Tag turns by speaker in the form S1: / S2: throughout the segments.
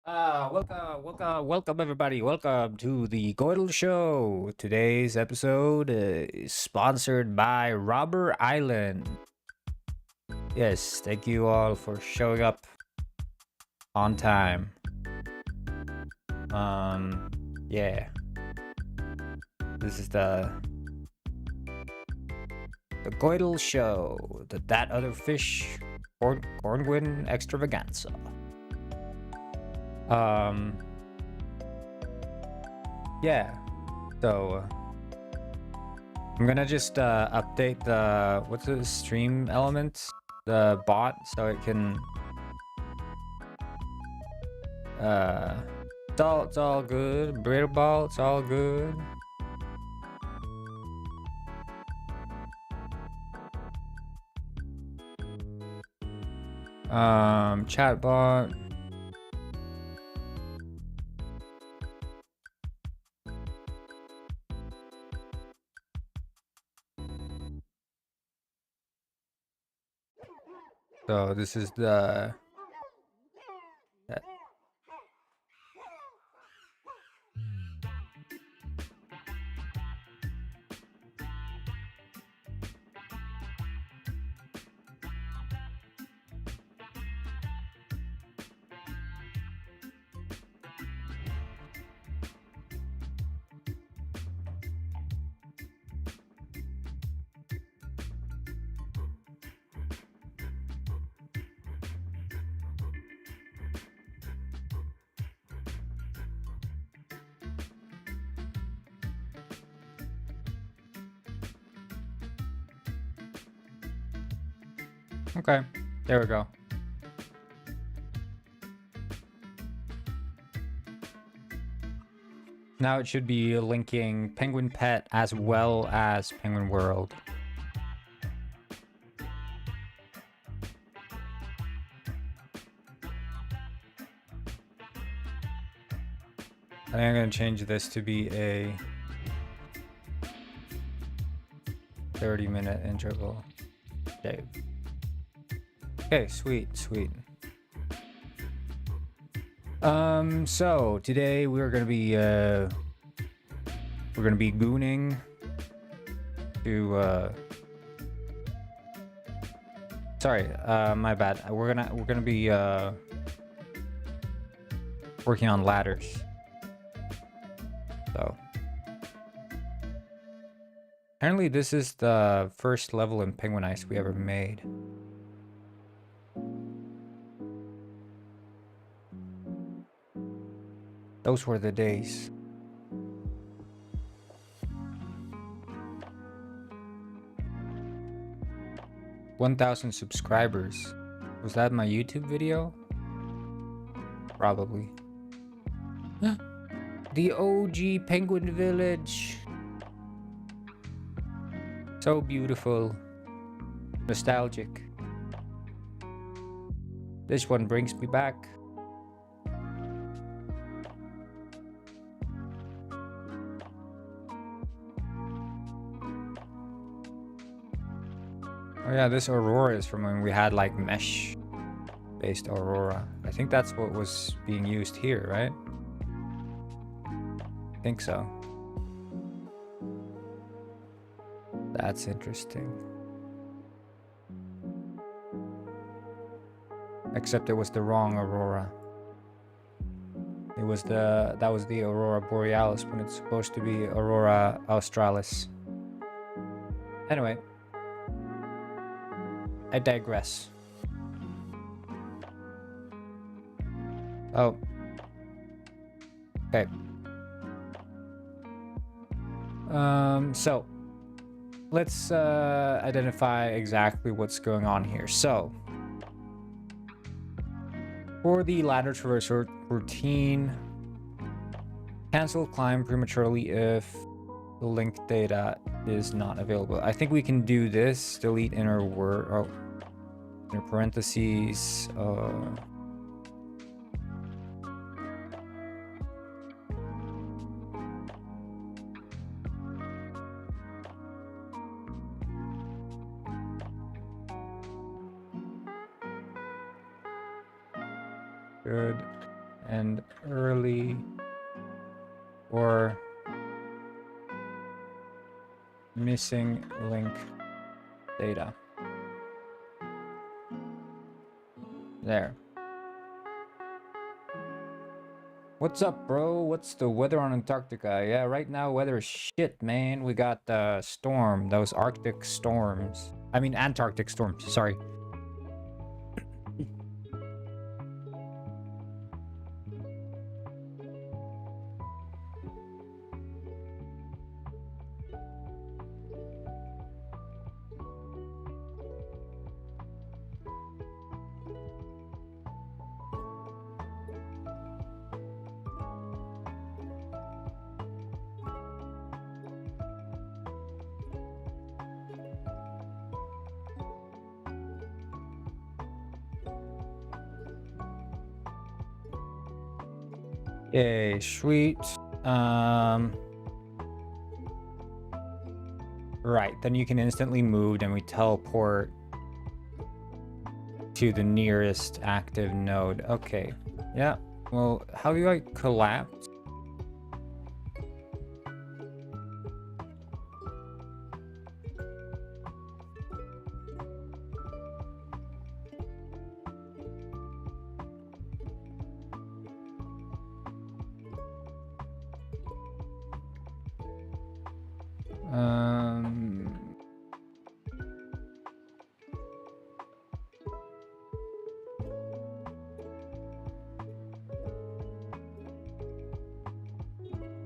S1: Welcome everybody. Welcome to the Goidel Show. Today's episode is sponsored by Robber Island. Yes, thank you all for showing up on time. Yeah, this is the Goidel Show, the That Other Fish Cornwin Extravaganza. Yeah, so. I'm gonna just update the what's the stream element, the bot, so it can it's all good. Burrito ball, it's all good. Chatbot. So this is the okay. There we go. Now it should be linking Penguin Pet as well as Penguin World. I think I'm gonna change this to be a 30-minute interval. Okay. Okay, sweet. So today we're gonna be gooning to sorry, my bad. We're gonna be working on ladders. So apparently this is the first level in Penguin Ice we ever made. Those were the days. $1,000 subscribers. Was that my YouTube video? Probably. The OG Penguin Village. So beautiful. Nostalgic. This one brings me back. Oh yeah, this Aurora is from when we had like mesh based Aurora. I think that's what was being used here, right? I think so. That's interesting. Except it was the wrong Aurora. That was the Aurora Borealis when it's supposed to be Aurora Australis. Anyway, I digress. Oh. Okay. So let's identify exactly what's going on here. So for the ladder traverse routine, cancel climb prematurely if the link data is not available. I think we can do this. Delete inner word. Oh, inner parentheses. Good. and early or missing link data. There. What's up, bro? What's the weather on Antarctica? Yeah, right now weather is shit, man. We got the storm, those Arctic storms. I mean Antarctic storms, sorry. Okay, sweet. Right, then you can instantly move and we teleport to the nearest active node. Okay, yeah. Well, how do I collapse?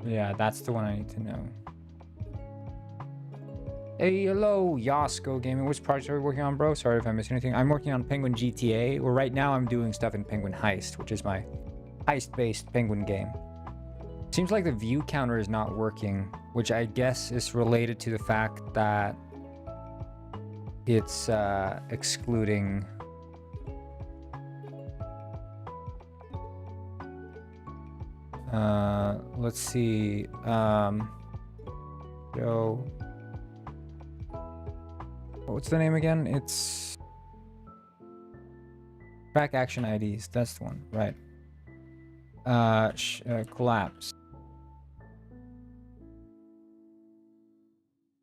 S1: Yeah, that's the one I need to know. Hey, hello, Yasko Gaming. Which project are we working on, bro? Sorry if I missed anything. I'm working on Penguin GTA. Well, right now I'm doing stuff in Penguin Heist, which is my heist-based Penguin game. Seems like the view counter is not working, which I guess is related to the fact that it's excluding... let's see. Yo, what's the name again? It's track action IDs. That's the one, right? Collapse.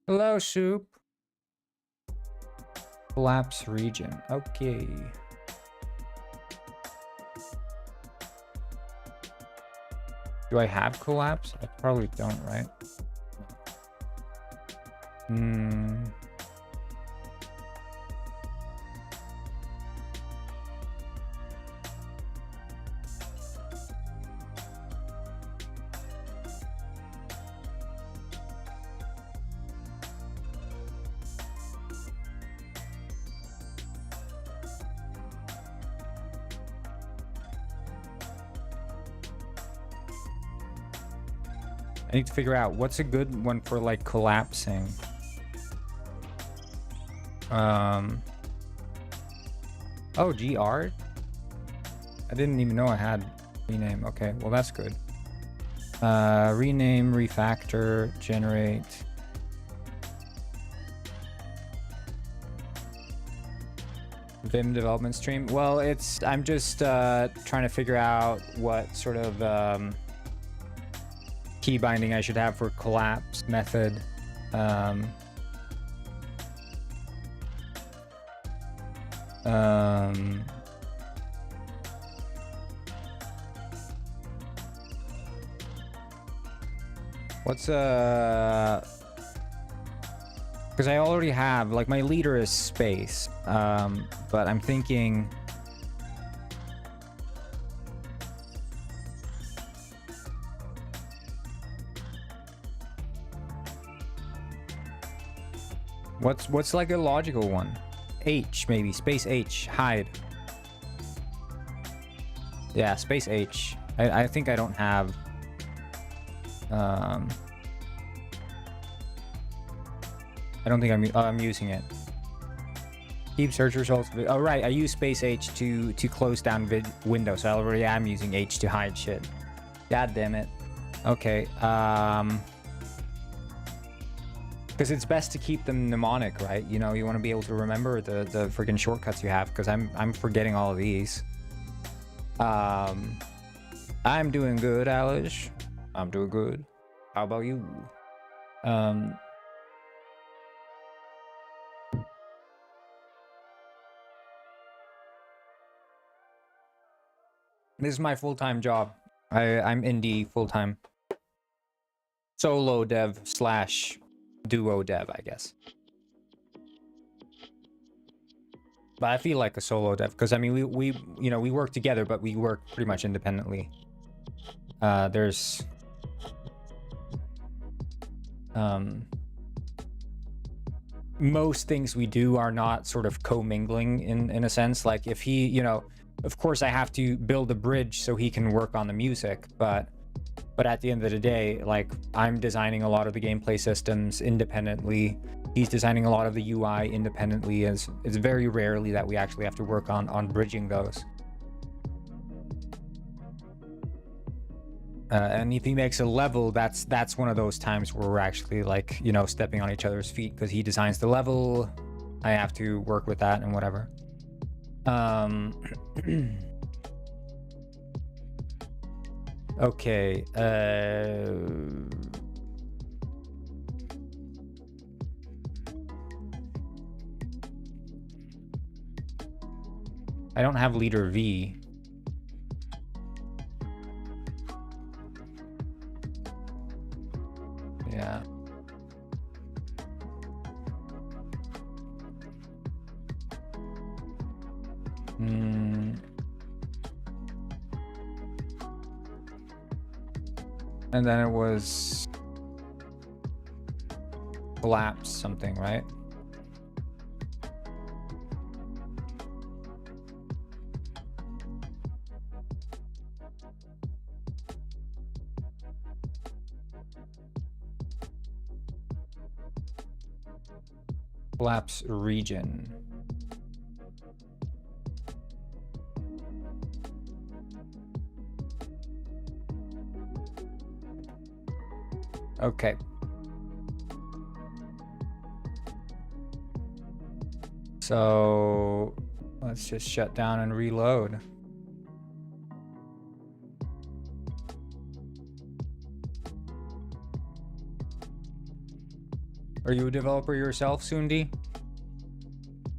S1: Hello, Soup. Collapse region. Okay. Do I have collapse? I probably don't, right? I need to figure out what's a good one for like collapsing. Oh, GR? I didn't even know I had rename. Okay, well that's good. Rename, refactor, generate. Vim development stream. Well, I'm just trying to figure out what sort of key binding I should have for collapse method. What's because I already have, like, my leader is space, but I'm thinking what's like a logical one? H, maybe space H, hide. Yeah, space H. I think I don't have I don't think I'm using it. Keep search results. Oh right, I use space H to close down window, so I already am using H to hide shit. God damn it. Okay. Because it's best to keep them mnemonic, right? You know, you want to be able to remember the freaking shortcuts you have. Because I'm forgetting all of these. I'm doing good, Alish. I'm doing good. How about you? This is my full-time job. I'm indie full-time. Solo dev slash duo dev, I guess. But I feel like a solo dev because I mean we you know we work together, but we work pretty much independently. There's most things we do are not sort of commingling in a sense. Like if he, you know, of course I have to build a bridge so he can work on the music, but at the end of the day, like I'm designing a lot of the gameplay systems independently. He's designing a lot of the UI independently. It's very rarely that we actually have to work on bridging those. And if he makes a level, that's one of those times where we're actually like, you know, stepping on each other's feet because he designs the level. I have to work with that and whatever. Okay. I don't have leader V. Yeah. And then it was collapse something, right? Collapse region. Okay. So let's just shut down and reload. Are you a developer yourself, Sundi?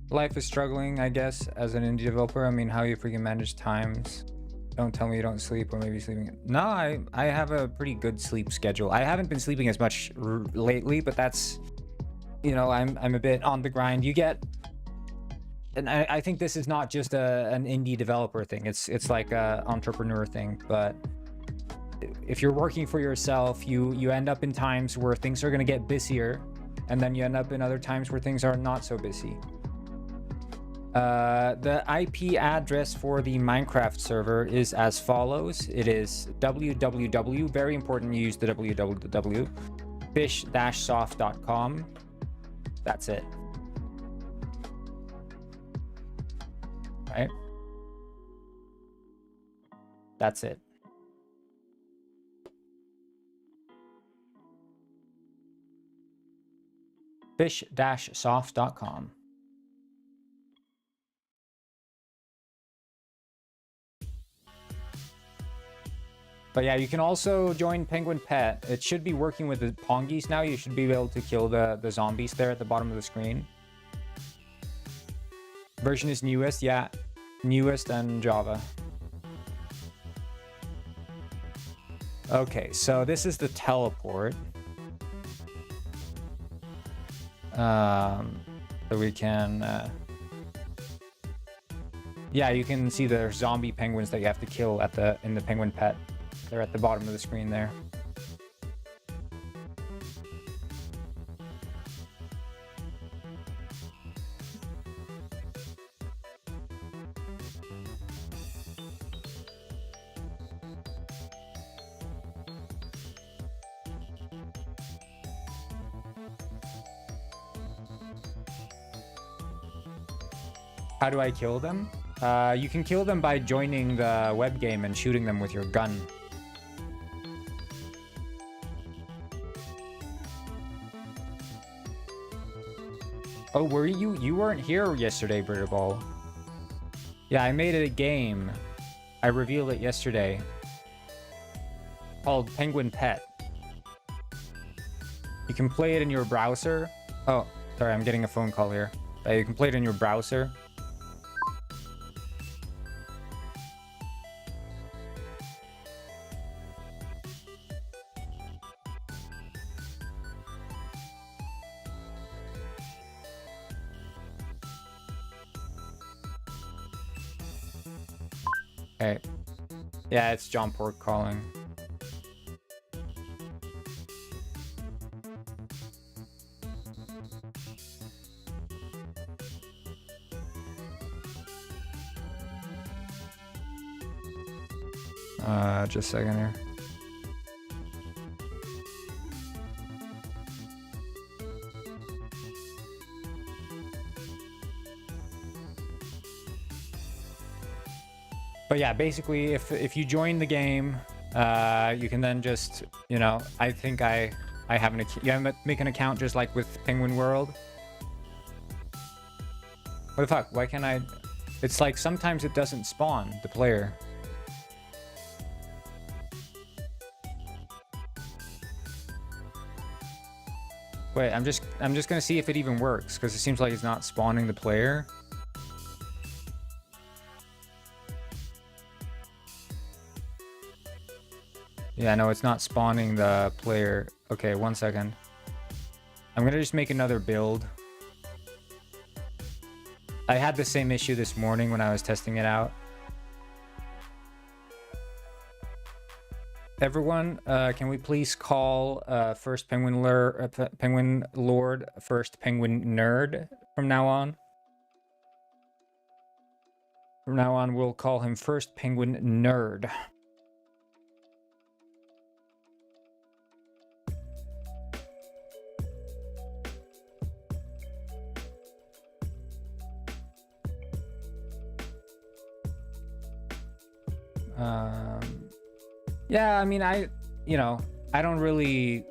S1: Life is struggling, I guess, as an indie developer. I mean, how you freaking manage times? Don't tell me you don't sleep or maybe sleeping. No, I have a pretty good sleep schedule. I haven't been sleeping as much lately, but that's, you know, I'm a bit on the grind. You get, and I think this is not just an indie developer thing. It's like a entrepreneur thing. But if you're working for yourself, you end up in times where things are gonna get busier, and then you end up in other times where things are not so busy. The IP address for the Minecraft server is as follows. It is www, very important you use the www, fish-soft.com. That's it. Right? That's it. fish-soft.com. But yeah, you can also join Penguin Pet. It should be working with the Pongies now. You should be able to kill the zombies there at the bottom of the screen. Version is newest, yeah. Newest and Java. Okay, so this is the teleport. So we can... yeah, you can see the zombie penguins that you have to kill at in the Penguin Pet. They're at the bottom of the screen there. How do I kill them? You can kill them by joining the web game and shooting them with your gun. Oh, were you? You weren't here yesterday, Britterball. Yeah, I made it a game. I revealed it yesterday. called Penguin Pet. You can play it in your browser. Oh, sorry, I'm getting a phone call here. You can play it in your browser. Okay. Yeah, it's John Port calling. Just a second here. But yeah, basically, if you join the game, you can then just, you know, I think I have an account. You make an account just like with Penguin World. What the fuck? Why can't I? It's like sometimes it doesn't spawn the player. Wait, I'm just gonna see if it even works, because it seems like it's not spawning the player. Yeah, no, it's not spawning the player. Okay, 1 second. I'm gonna just make another build. I had the same issue this morning when I was testing it out. Everyone, can we please call first Penguin Lord, first Penguin Nerd from now on? From now on, we'll call him first Penguin Nerd. Yeah, I mean, I don't really...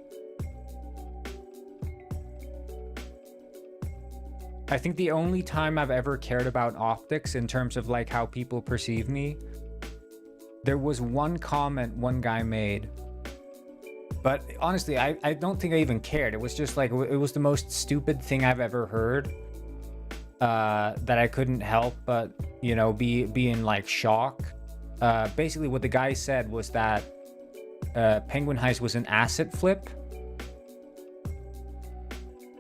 S1: I think the only time I've ever cared about optics in terms of like how people perceive me, there was one comment one guy made. But honestly, I don't think I even cared. It was just like, it was the most stupid thing I've ever heard. That I couldn't help but, you know, be in like shock. Basically what the guy said was that Penguin Heist was an asset flip.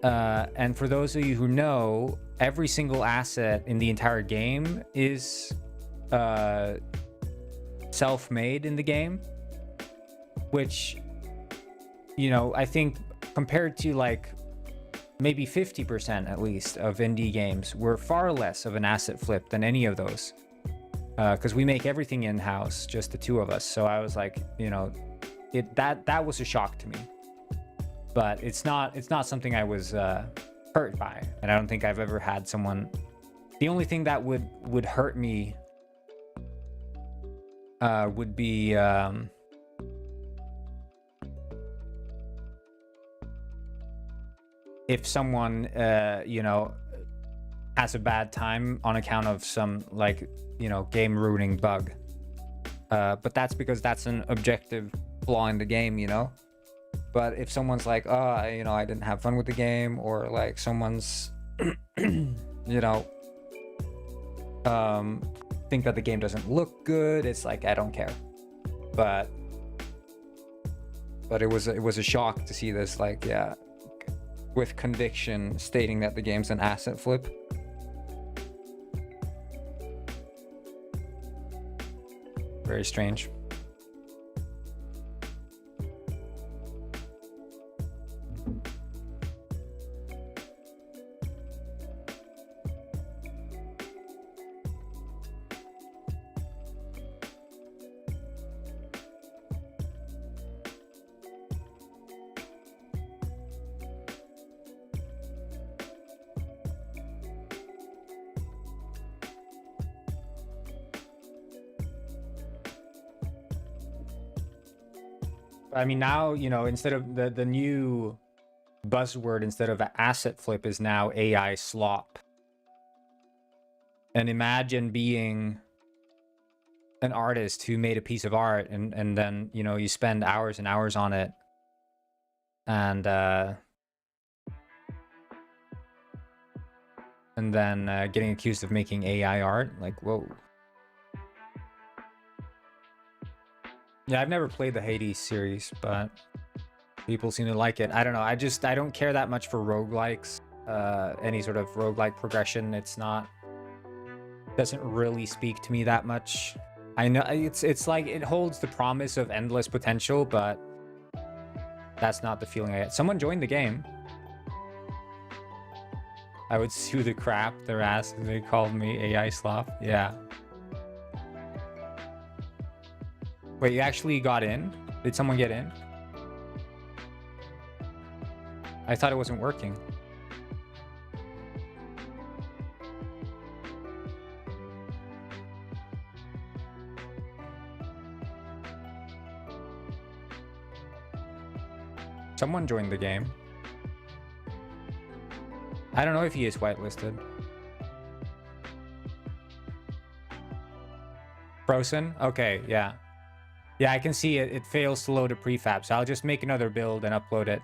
S1: And for those of you who know, every single asset in the entire game is self-made in the game. Which, you know, I think compared to like maybe 50% at least of indie games, were far less of an asset flip than any of those. Because we make everything in-house, just the two of us. So I was like, you know, that was a shock to me. But it's not something I was hurt by, and I don't think I've ever had someone. The only thing that would hurt me would be if someone you know, has a bad time on account of some, like, you know, game ruining bug. But that's because that's an objective flaw in the game, you know. But if someone's like, oh, you know, I didn't have fun with the game, or like someone's you know, think that the game doesn't look good, it's like, I don't care. But it was a shock to see this, like, yeah, with conviction stating that the game's an asset flip. Very strange. I mean, now, you know, instead of the new buzzword, instead of asset flip, is now AI slop. And imagine being an artist who made a piece of art, and then, you know, you spend hours and hours on it, and then getting accused of making AI art. Like, whoa. Yeah, I've never played the Hades series, but people seem to like it. I don't know. I don't care that much for roguelikes. Any sort of roguelike progression. Doesn't really speak to me that much. I know it's like it holds the promise of endless potential, but that's not the feeling I get. Someone joined the game. I would sue the crap their ass if they called me AI sloth. Yeah. Wait, you actually got in? Did someone get in? I thought it wasn't working. Someone joined the game. I don't know if he is whitelisted. Frozen? Okay, yeah. Yeah, I can see it. It fails to load a prefab, so I'll just make another build and upload it.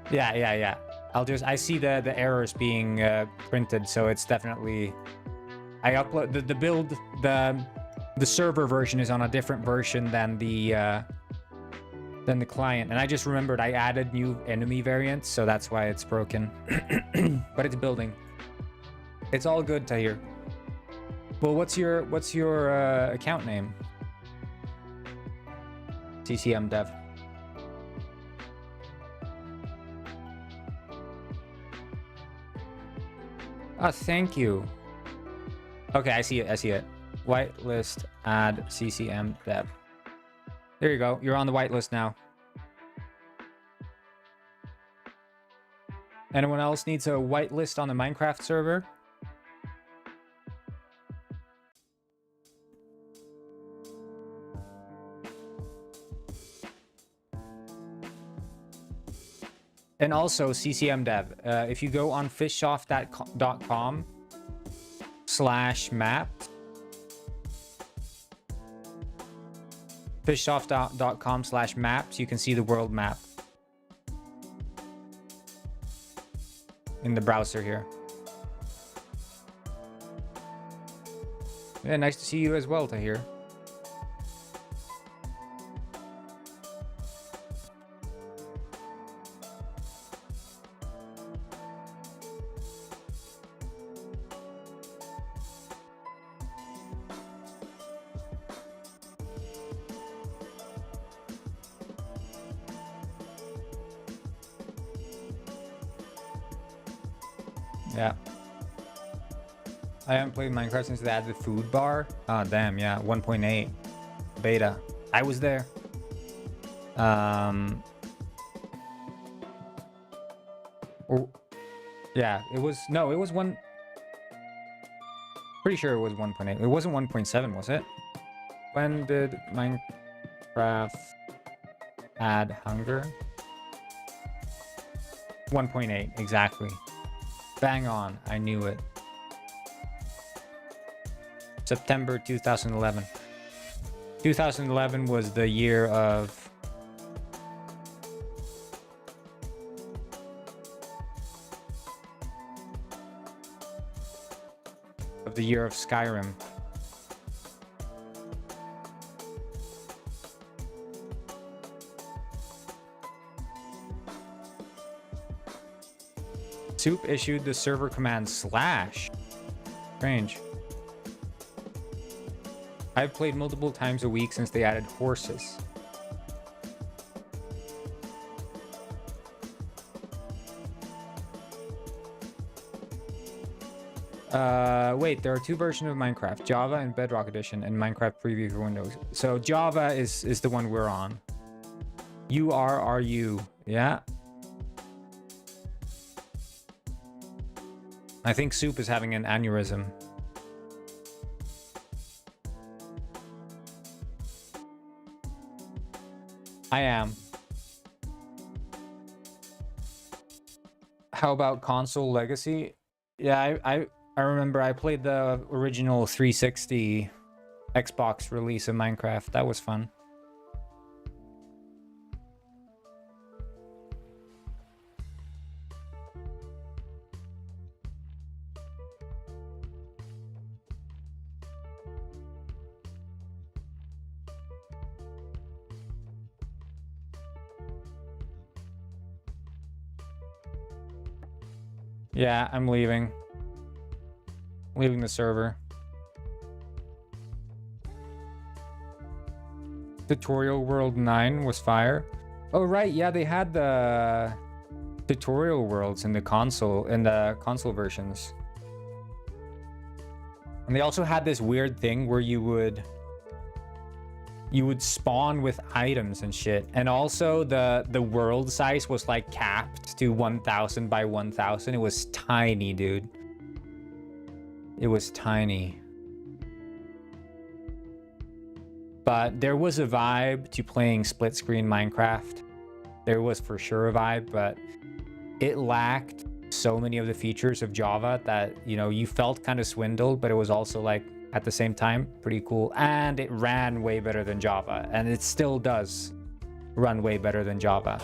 S1: Yeah. I see the errors being printed, so it's definitely... I upload the build, the server version is on a different version than the client, and I just remembered I added new enemy variants, so that's why it's broken. But it's building. It's all good, Tahir. Well, what's your account name? GameDev. Oh, thank you. Okay, I see it. Whitelist, add GameDev. There you go. You're on the whitelist now. Anyone else needs a whitelist on the Minecraft server? And also GameDev. If you go on fishsoft.com/map, fishsoft.com/maps, you can see the world map in the browser here. Yeah, nice to see you as well, Tahir. Yeah. I haven't played Minecraft since they added the food bar. Oh, damn, yeah. 1.8 beta. I was there. Yeah, it was... No, it was one... Pretty sure it was 1.8. It wasn't 1.7, was it? When did Minecraft add hunger? 1.8, exactly. Bang on. I knew it. September 2011. 2011 was the year of... the year of Skyrim. Soup issued the server command /. Strange. I've played multiple times a week since they added horses. Wait, there are two versions of Minecraft, Java and Bedrock Edition, and Minecraft Preview for Windows. So Java is the one we're on. URRU, yeah. I think Soup is having an aneurysm. I am. How about console legacy? Yeah, I remember I played the original 360 Xbox release of Minecraft. That was fun. Yeah, I'm leaving. Leaving the server. Tutorial World 9 was fire. Oh right, yeah, they had the tutorial worlds in the console versions. And they also had this weird thing where you would spawn with items and shit. And also the world size was like capped to 1000 by 1000. It was tiny, dude. It was tiny. But there was a vibe to playing split screen Minecraft. There was for sure a vibe, but it lacked so many of the features of Java that, you know, you felt kind of swindled, but it was also like at the same time pretty cool. And it ran way better than Java, and it still does run way better than Java.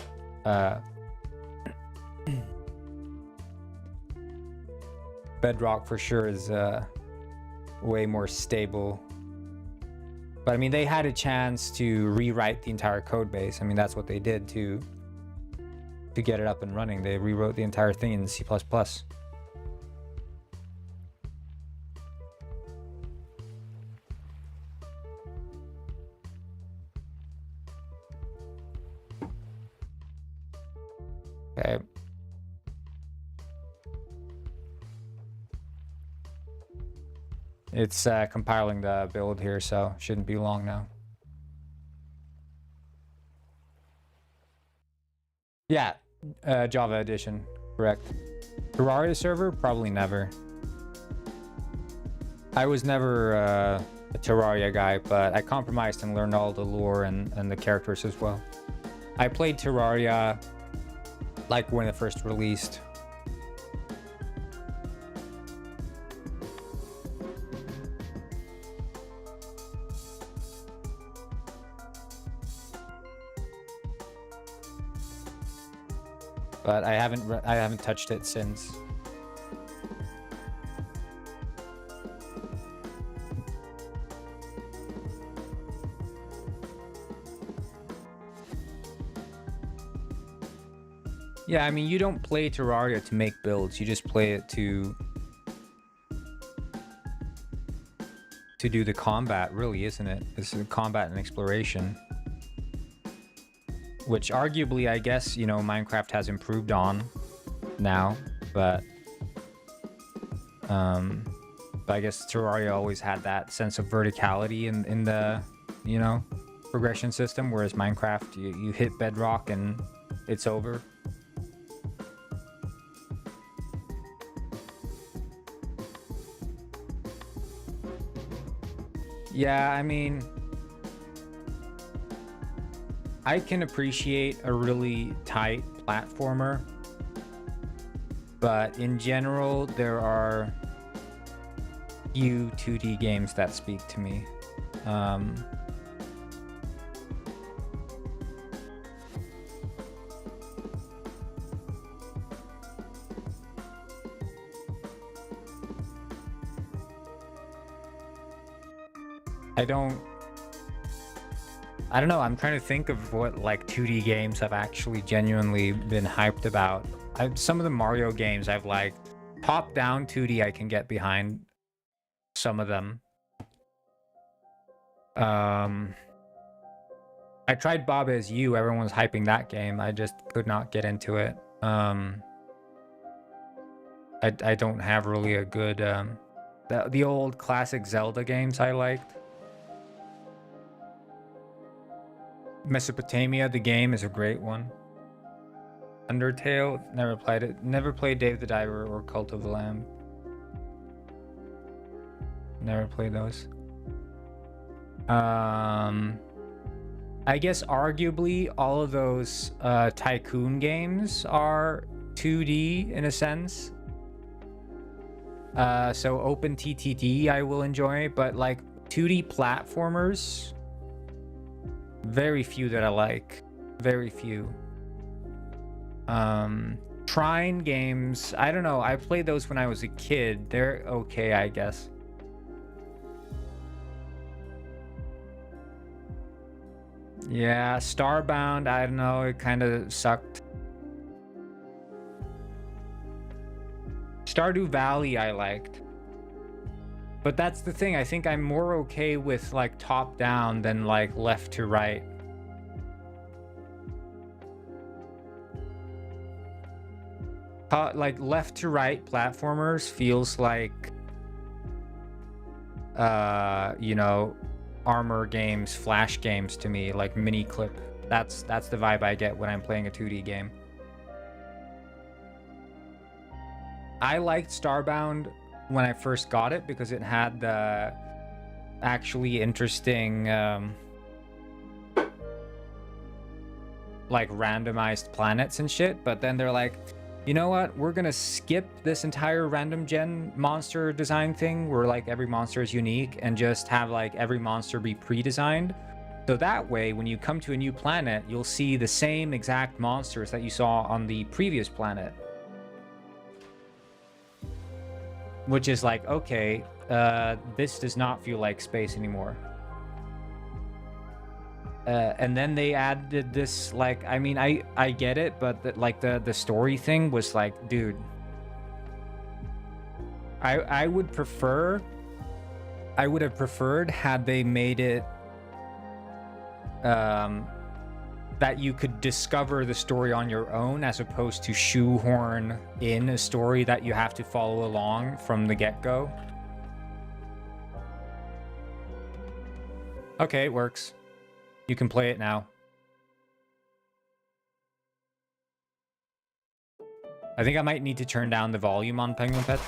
S1: Bedrock for sure is way more stable. But I mean, they had a chance to rewrite the entire code base. I mean, that's what they did to get it up and running. They rewrote the entire thing in C++. Okay. It's compiling the build here, so shouldn't be long now. Yeah, Java edition, correct. Terraria server? Probably never. I was never a Terraria guy, but I compromised and learned all the lore and the characters as well. I played Terraria like when it first released. But I haven't touched it since. Yeah, I mean, you don't play Terraria to make builds. You just play it to do the combat, really, isn't it? It's the combat and exploration. Which arguably, I guess, you know, Minecraft has improved on now, but I guess Terraria always had that sense of verticality in the, you know, progression system, whereas Minecraft, you hit bedrock and it's over. Yeah, I mean, I can appreciate a really tight platformer, but in general, there are few 2D games that speak to me. I don't know. I'm trying to think of what like 2D games I've actually genuinely been hyped about. Some of the Mario games I've liked. Top-down 2D I can get behind some of them. I tried Bob As You. Everyone's hyping that game. I just could not get into it. I don't have really a good... the old classic Zelda games I liked. Mesopotamia, the game, is a great one. Undertale, never played it. Never played Dave the Diver or Cult of the Lamb. Never played those. I guess arguably all of those tycoon games are 2D in a sense. So open TTD I will enjoy, but like 2D platformers, very few that I like. Very few. Trine games, I don't know. I played those when I was a kid. They're okay, I guess. Yeah, Starbound, I don't know. It kind of sucked. Stardew Valley I liked. But that's the thing. I think I'm more okay with like top down than like left to right. Like left to right platformers feels like you know, armor games, flash games to me, like mini clip. That's the vibe I get when I'm playing a 2D game. I liked Starbound when I first got it because it had the actually interesting like randomized planets and shit, but then they're like, you know what, we're gonna skip this entire random gen monster design thing where like every monster is unique and just have like every monster be pre-designed, so that way when you come to a new planet you'll see the same exact monsters that you saw on the previous planet, which is like, okay, this does not feel like space anymore. And then they added this, like, I mean, I get it, but the story thing was like, dude, I would have preferred had they made it that you could discover the story on your own as opposed to shoehorn in a story that you have to follow along from the get-go. Okay, it works. You can play it now. I think I might need to turn down the volume on Penguin Pet.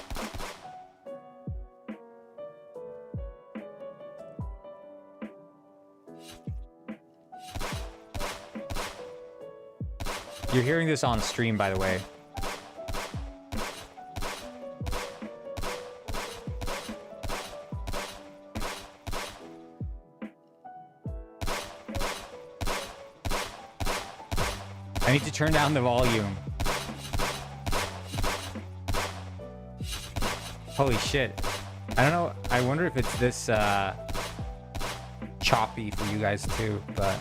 S1: You're hearing this on stream, by the way. I need to turn down the volume. Holy shit. I don't know. I wonder if it's this choppy for you guys too, but...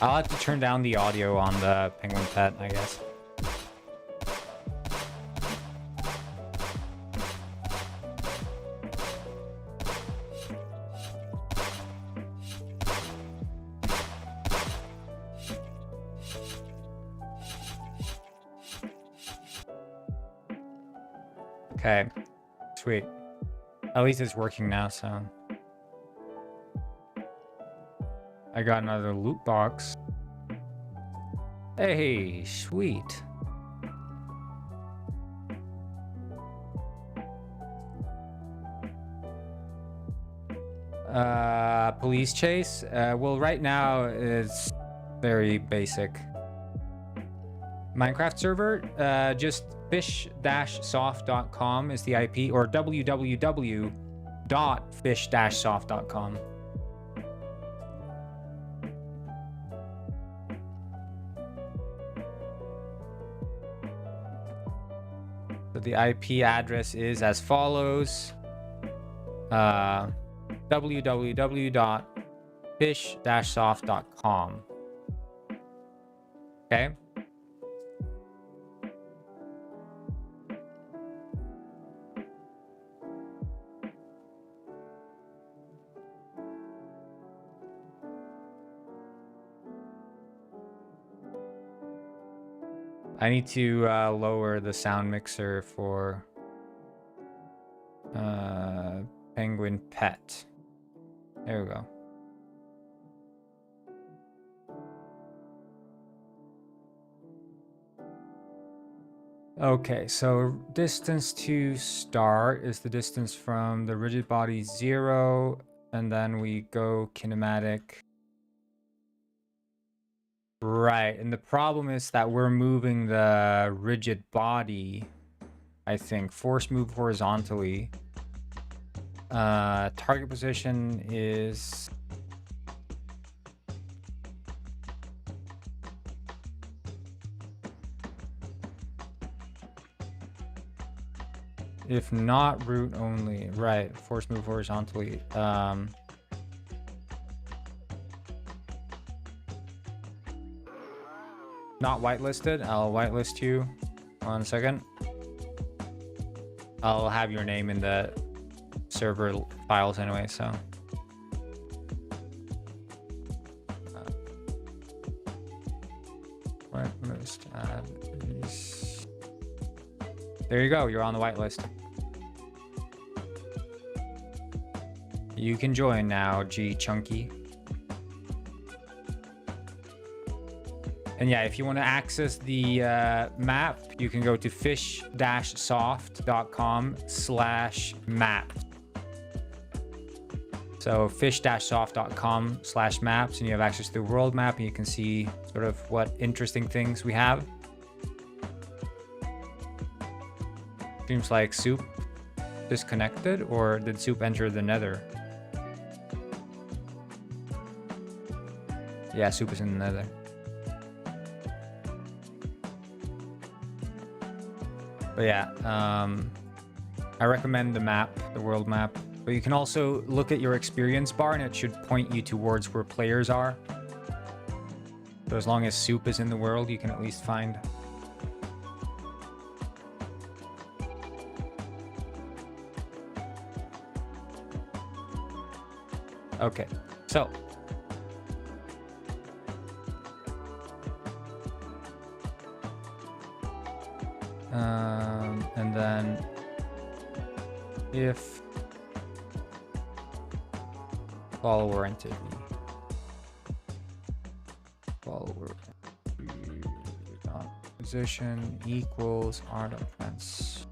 S1: I'll have to turn down the audio on the Penguin Pet, I guess. Okay, sweet. At least it's working now, so... I got another loot box. Hey, sweet. Police chase? Well, right now it's very basic. Minecraft server? Just fish-soft.com is the IP, or www.fish-soft.com. So the IP address is as follows. www.fish-soft.com. Okay. I need to lower the sound mixer for Penguin Pet. There we go. Okay, so distance to start is the distance from the rigid body 0, and then we go kinematic. Right, and the problem is that we're moving the rigid body, I think. Force move horizontally. Target position is... If not, root only. Right, force move horizontally. Not whitelisted. I'll whitelist you. 1 second. I'll have your name in the server files anyway, so. Whitelist add these. There you go. You're on the whitelist. You can join now, G Chunky. And yeah, if you want to access the map, you can go to fish-soft.com/map. So fish-soft.com/maps, and you have access to the world map, and you can see sort of what interesting things we have. Seems like Soup disconnected, or did Soup enter the nether? Yeah, Soup is in the nether. But yeah, I recommend the map, the world map. But you can also look at your experience bar, and it should point you towards where players are. So as long as Soup is in the world, you can at least find. Okay, so. And then if follower entity position equals art offense.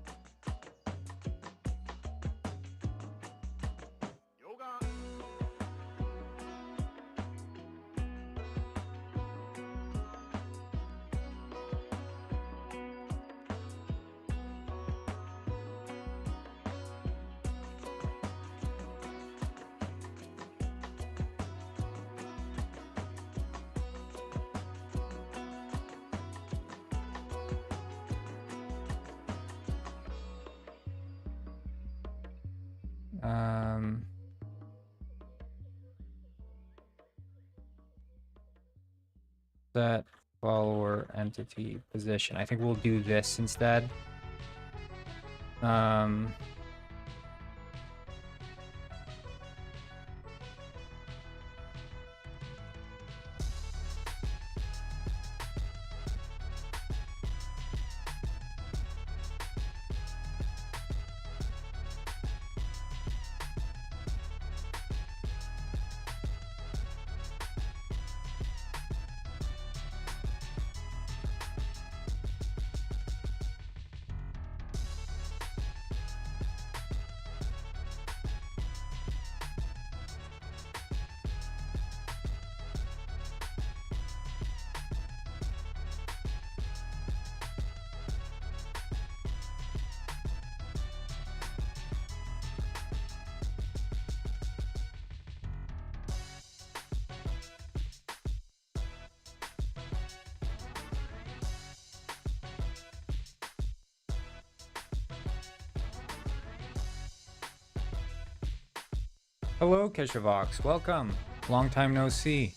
S1: Set follower entity position. I think we'll do this instead. Hello, Keshavox. Welcome. Long time no see.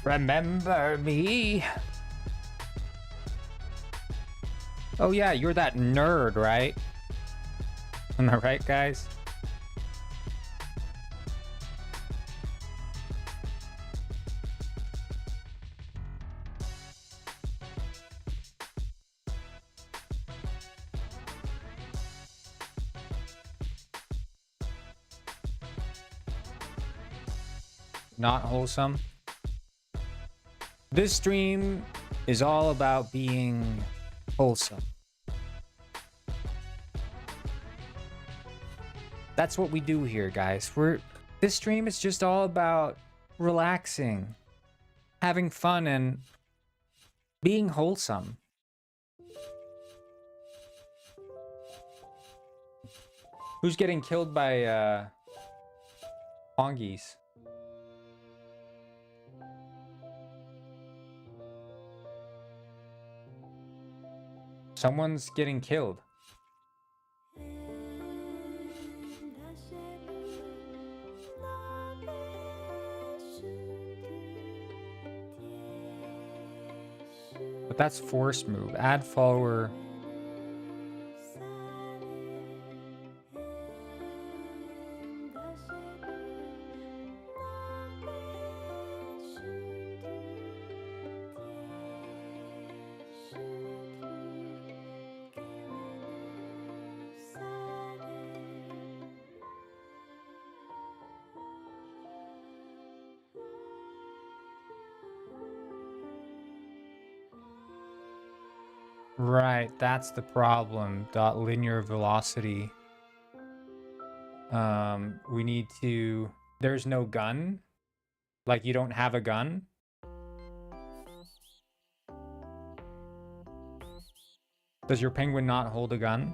S1: Remember me? Oh yeah, you're that nerd, right? Am I right, guys? Not wholesome. This stream is all about being wholesome. That's what we do here, guys. This stream is just all about relaxing, having fun, and being wholesome. Who's getting killed by Pongies? Someone's getting killed. But that's force move. Add follower. Right, that's the problem. Dot linear velocity. We need to... There's no gun? Like, you don't have a gun? Does your penguin not hold a gun?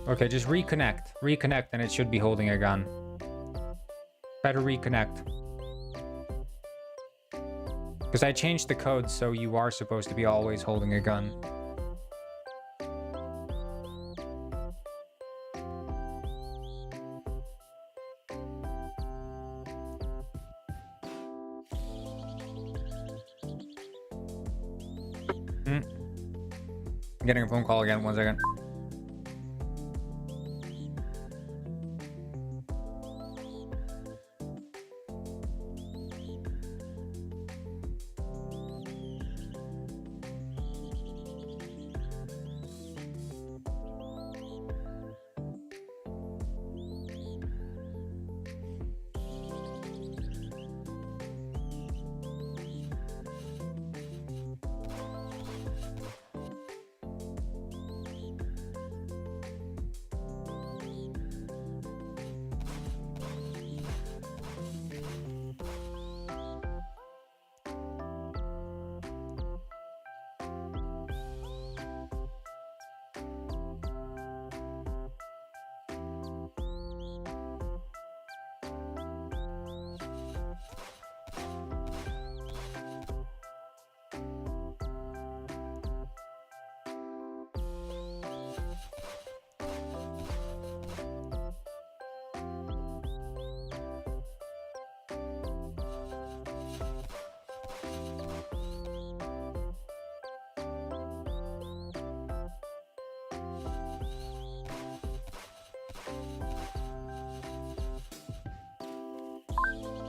S1: Okay, just reconnect. Reconnect and it should be holding a gun. Try to reconnect. Because I changed the code so you are supposed to be always holding a gun. I'm getting a phone call again. 1 second.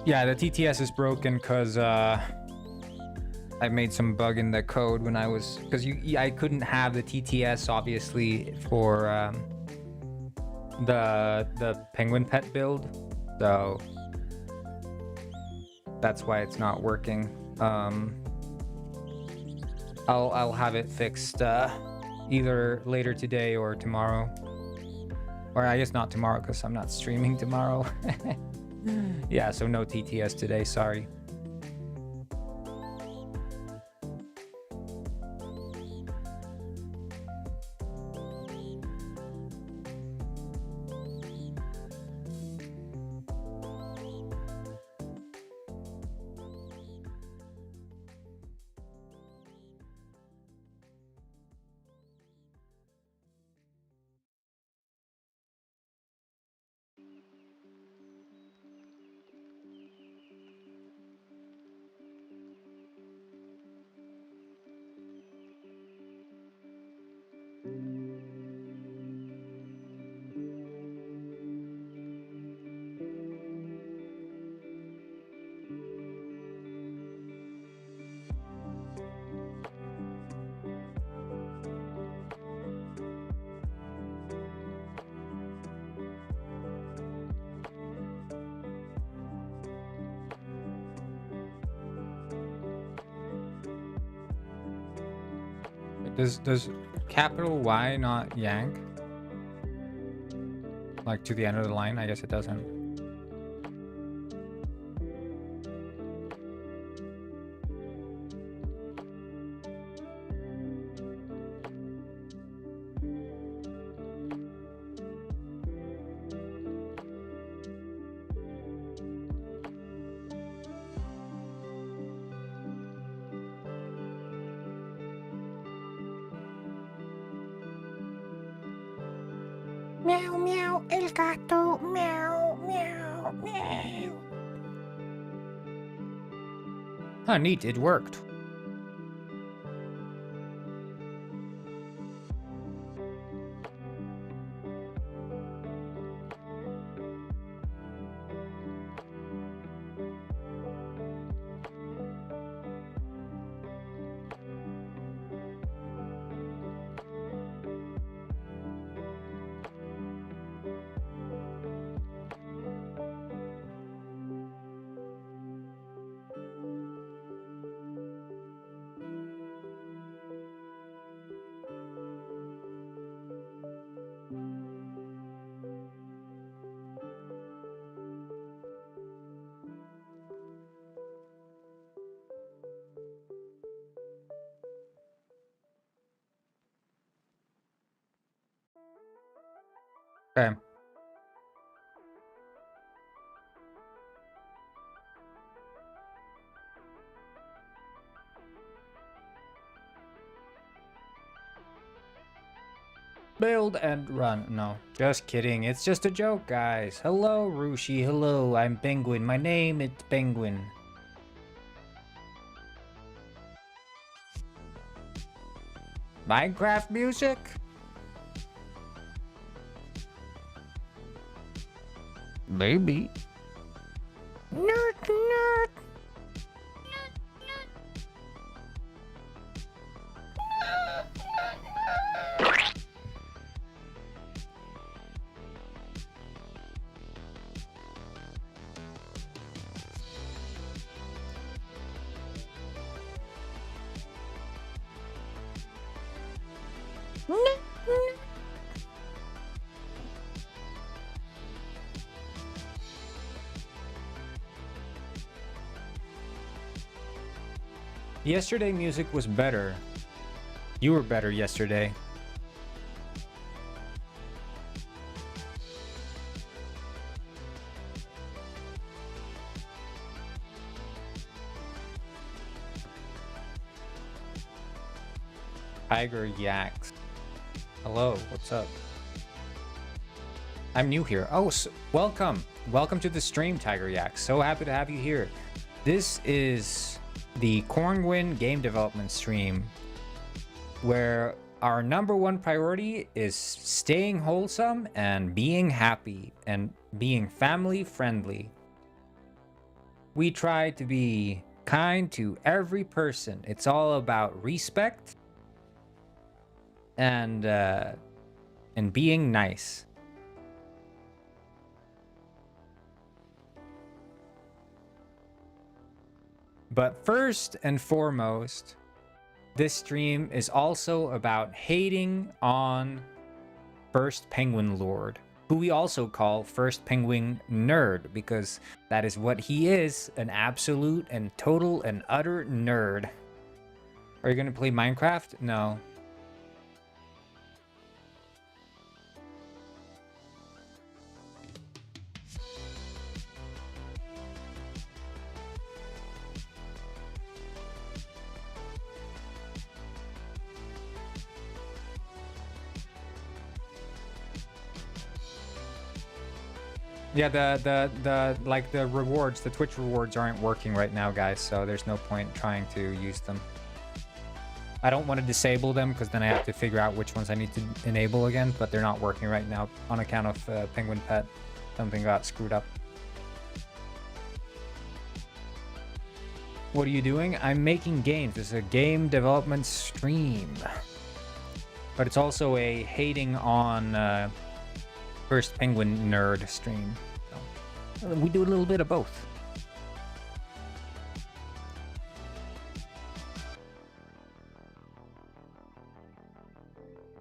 S1: Yeah, the TTS is broken because I made some bug in the code when I was... Because I couldn't have the TTS, obviously, for the penguin pet build. So that's why it's not working. I'll have it fixed either later today or tomorrow. Or I guess not tomorrow because I'm not streaming tomorrow. Yeah, so no TTS today, sorry. Does capital Y not yank? Like to the end of the line? I guess it doesn't.
S2: Miau, miau, el gato, miau, miau, miau.
S1: Huh, neat, it worked. Okay. Build and run. No, just kidding. It's just a joke, guys. Hello, Rushi. Hello, I'm Penguin. My name is Penguin. Minecraft music? Maybe.
S2: Nerd, nerd.
S1: Yesterday music was better. You were better yesterday. Tiger Yaks. Hello, what's up? I'm new here. Oh, welcome. Welcome to the stream, Tiger Yaks. So happy to have you here. This is the Cornwin game development stream, where our #1 priority is staying wholesome and being happy and being family friendly. We try to be kind to every person. It's all about respect and being nice. But first and foremost, this stream is also about hating on First Penguin Lord, who we also call First Penguin Nerd, because that is what he is, an absolute and total and utter nerd. Are you gonna play Minecraft? No. Yeah, the rewards, the Twitch rewards aren't working right now, guys, so there's no point trying to use them. I don't want to disable them because then I have to figure out which ones I need to enable again, but they're not working right now on account of Penguin Pet. Something got screwed up. What are you doing? I'm making games. This is a game development stream. But it's also a hating on First Penguin Nerd stream. So, we do a little bit of both.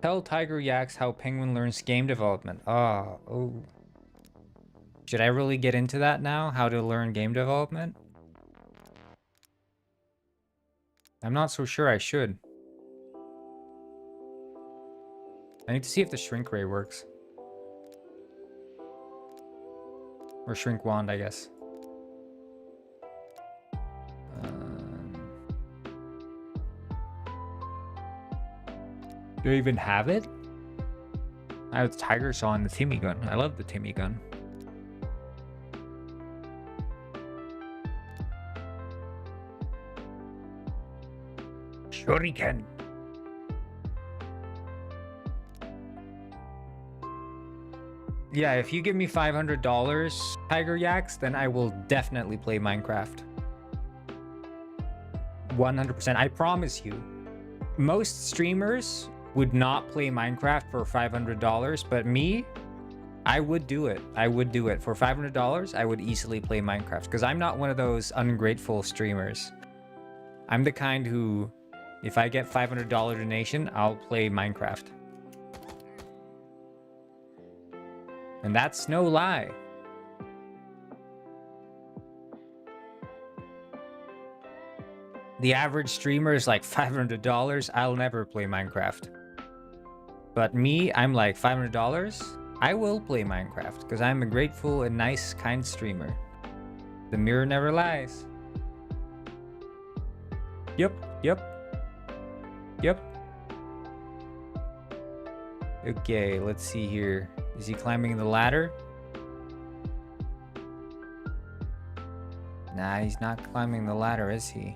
S1: Tell Tiger Yaks how Penguin learns game development. Oh. Should I really get into that now? How to learn game development? I'm not so sure I should. I need to see if the shrink ray works. Or shrink wand, I guess. Do I even have it? I have the Tiger Saw and the Timmy gun. I love the Timmy gun. Shuriken. Yeah, if you give me $500, Tiger Yaks, then I will definitely play Minecraft. 100%. I promise you. Most streamers would not play Minecraft for $500, but me, I would do it. I would do it. For $500, I would easily play Minecraft because I'm not one of those ungrateful streamers. I'm the kind who, if I get $500 donation, I'll play Minecraft. And that's no lie. The average streamer is like $500. I'll never play Minecraft. But me, I'm like $500. I will play Minecraft because I'm a grateful and nice, kind streamer. The mirror never lies. Yep. Okay, let's see here. Is he climbing the ladder? Nah, he's not climbing the ladder, is he?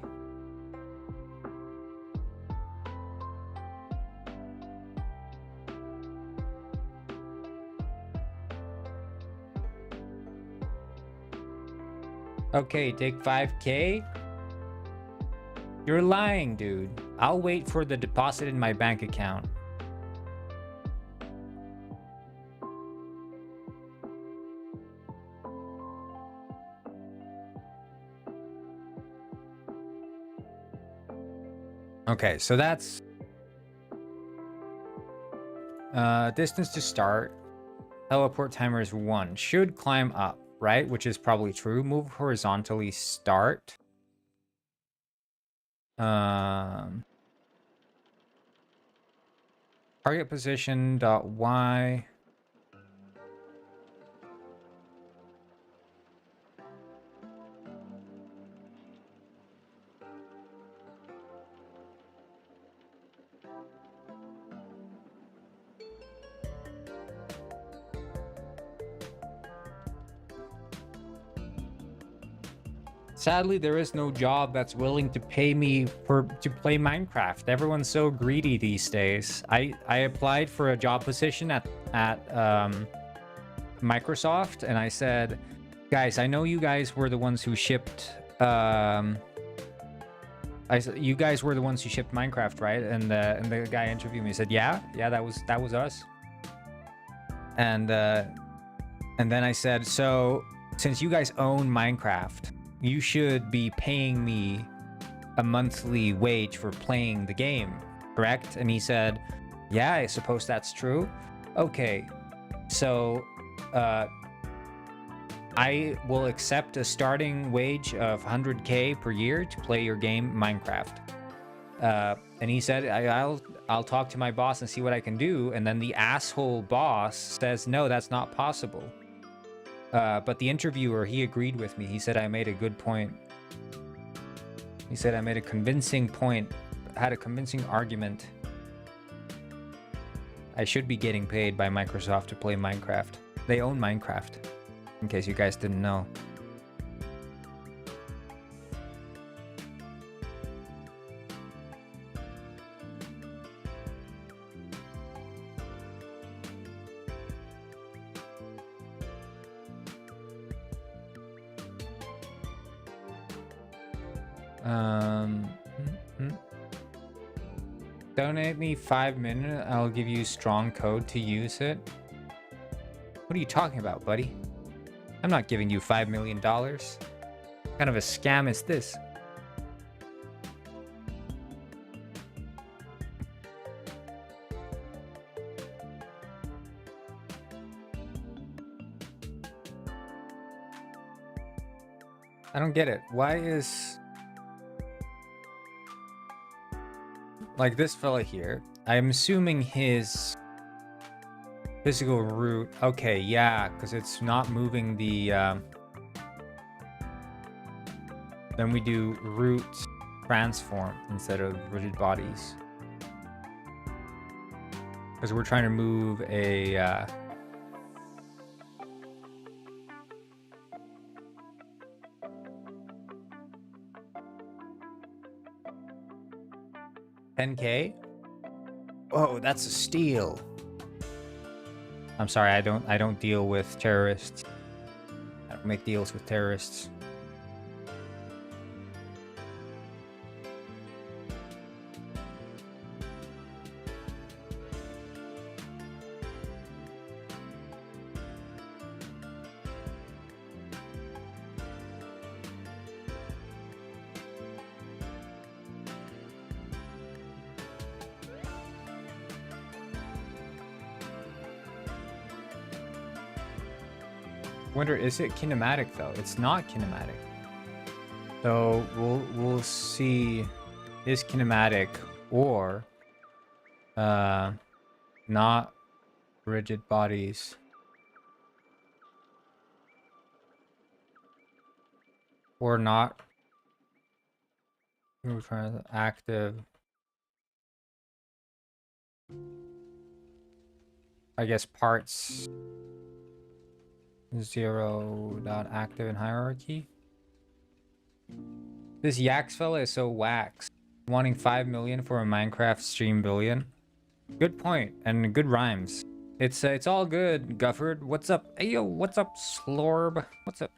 S1: Okay, take 5K. You're lying, dude. I'll wait for the deposit in my bank account. Okay, so that's distance to start. Teleport timer is 1. Should climb up, right? Which is probably true. Move horizontally, start. Target position dot Y. Sadly, there is no job that's willing to pay me to play Minecraft. Everyone's so greedy these days. I applied for a job position at Microsoft, and I said, guys, I know you guys were the ones who shipped. You guys were the ones who shipped Minecraft, right? And the guy interviewed me. He said, yeah, that was us. And then I said, so since you guys own Minecraft, you should be paying me a monthly wage for playing the game, correct? And he said, yeah, I suppose that's true. Okay, so I will accept a starting wage of 100K per year to play your game Minecraft. And he said, I'll talk to my boss and see what I can do. And then the asshole boss says, no, that's not possible. But the interviewer, he agreed with me. He said I made a good point. He said I made a convincing point, had a convincing argument. I should be getting paid by Microsoft to play Minecraft. They own Minecraft, in case you guys didn't know. Donate me 5 minutes. I'll give you strong code to use it. What are you talking about, buddy? I'm not giving you $5 million. What kind of a scam is this? I don't get it. Why is like this fella here? I'm assuming his physical root. Okay, yeah, because it's not moving the. Then we do root transform instead of rigid bodies. Because we're trying to move a. 10K? Oh, that's a steal. I'm sorry, I don't deal with terrorists. I don't make deals with terrorists. Wonder, is it kinematic though? It's not kinematic. So we'll see is kinematic or not rigid bodies. Or not active. I guess parts 0 dot active in hierarchy. This Yaks fella is so wax. Wanting 5 million for a Minecraft stream billion. Good point and good rhymes. It's all good, Gufford. What's up? Hey yo, what's up, Slorb? What's up?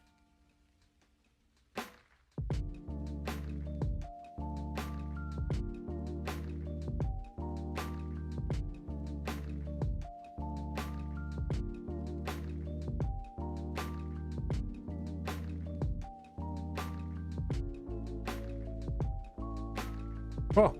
S1: Oh.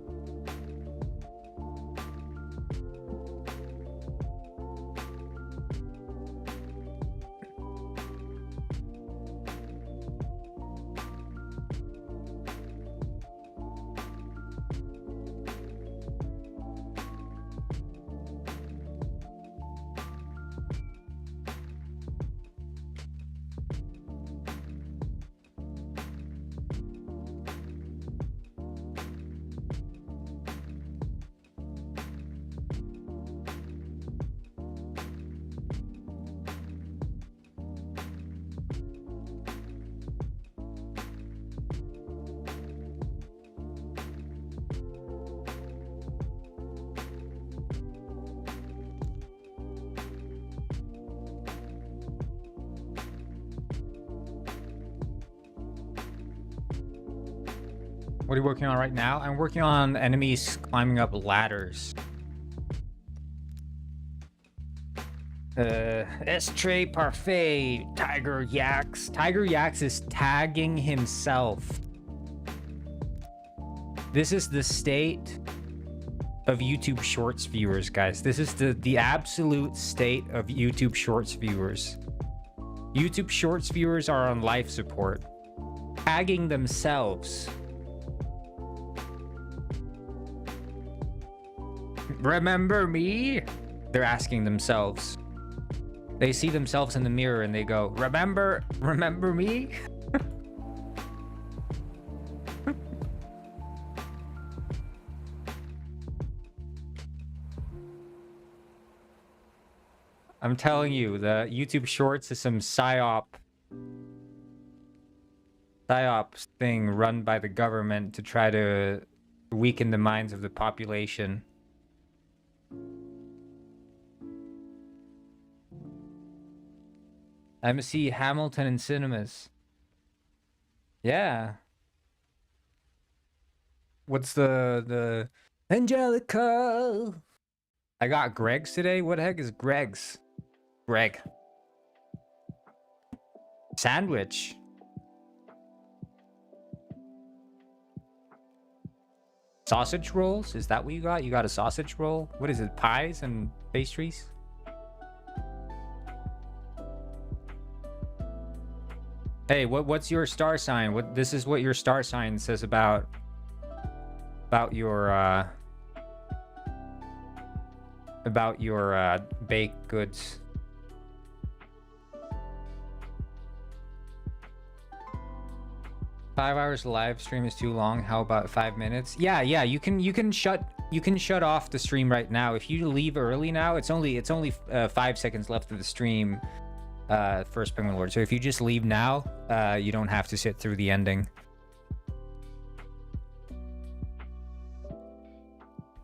S1: What are you working on right now? I'm working on enemies climbing up ladders. Estray Parfait, Tiger Yaks. Tiger Yaks is tagging himself. This is the state of YouTube Shorts viewers, guys. This is the absolute state of YouTube Shorts viewers. YouTube Shorts viewers are on life support, tagging themselves. Remember me? They're asking themselves. They see themselves in the mirror and they go, remember me? I'm telling you, the YouTube Shorts is some psyop thing run by the government to try to weaken the minds of the population. I'm gonna see Hamilton in cinemas. Yeah. What's the Angelica? I got Greg's today. What the heck is Greg's? Greg. Sandwich. Sausage rolls? Is that what you got? You got a sausage roll? What is it? Pies and pastries? Hey, what's your star sign? This is what your star sign says about your baked goods. Five hours live stream is too long. How about 5 minutes? Yeah, you can shut off the stream right now. If you leave early now, it's only 5 seconds left of the stream. First Penguin Lord. So if you just leave now, you don't have to sit through the ending.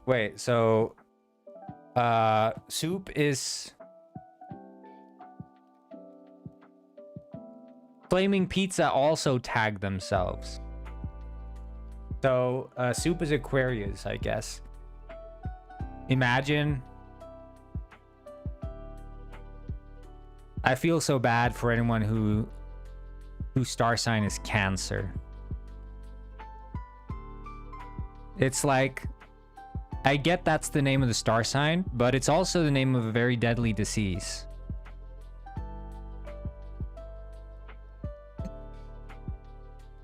S1: Wait, so Soup is Flaming Pizza also tagged themselves. So Soup is Aquarius, I guess. Imagine. I feel so bad for anyone whose star sign is Cancer. It's like, I get that's the name of the star sign, but it's also the name of a very deadly disease.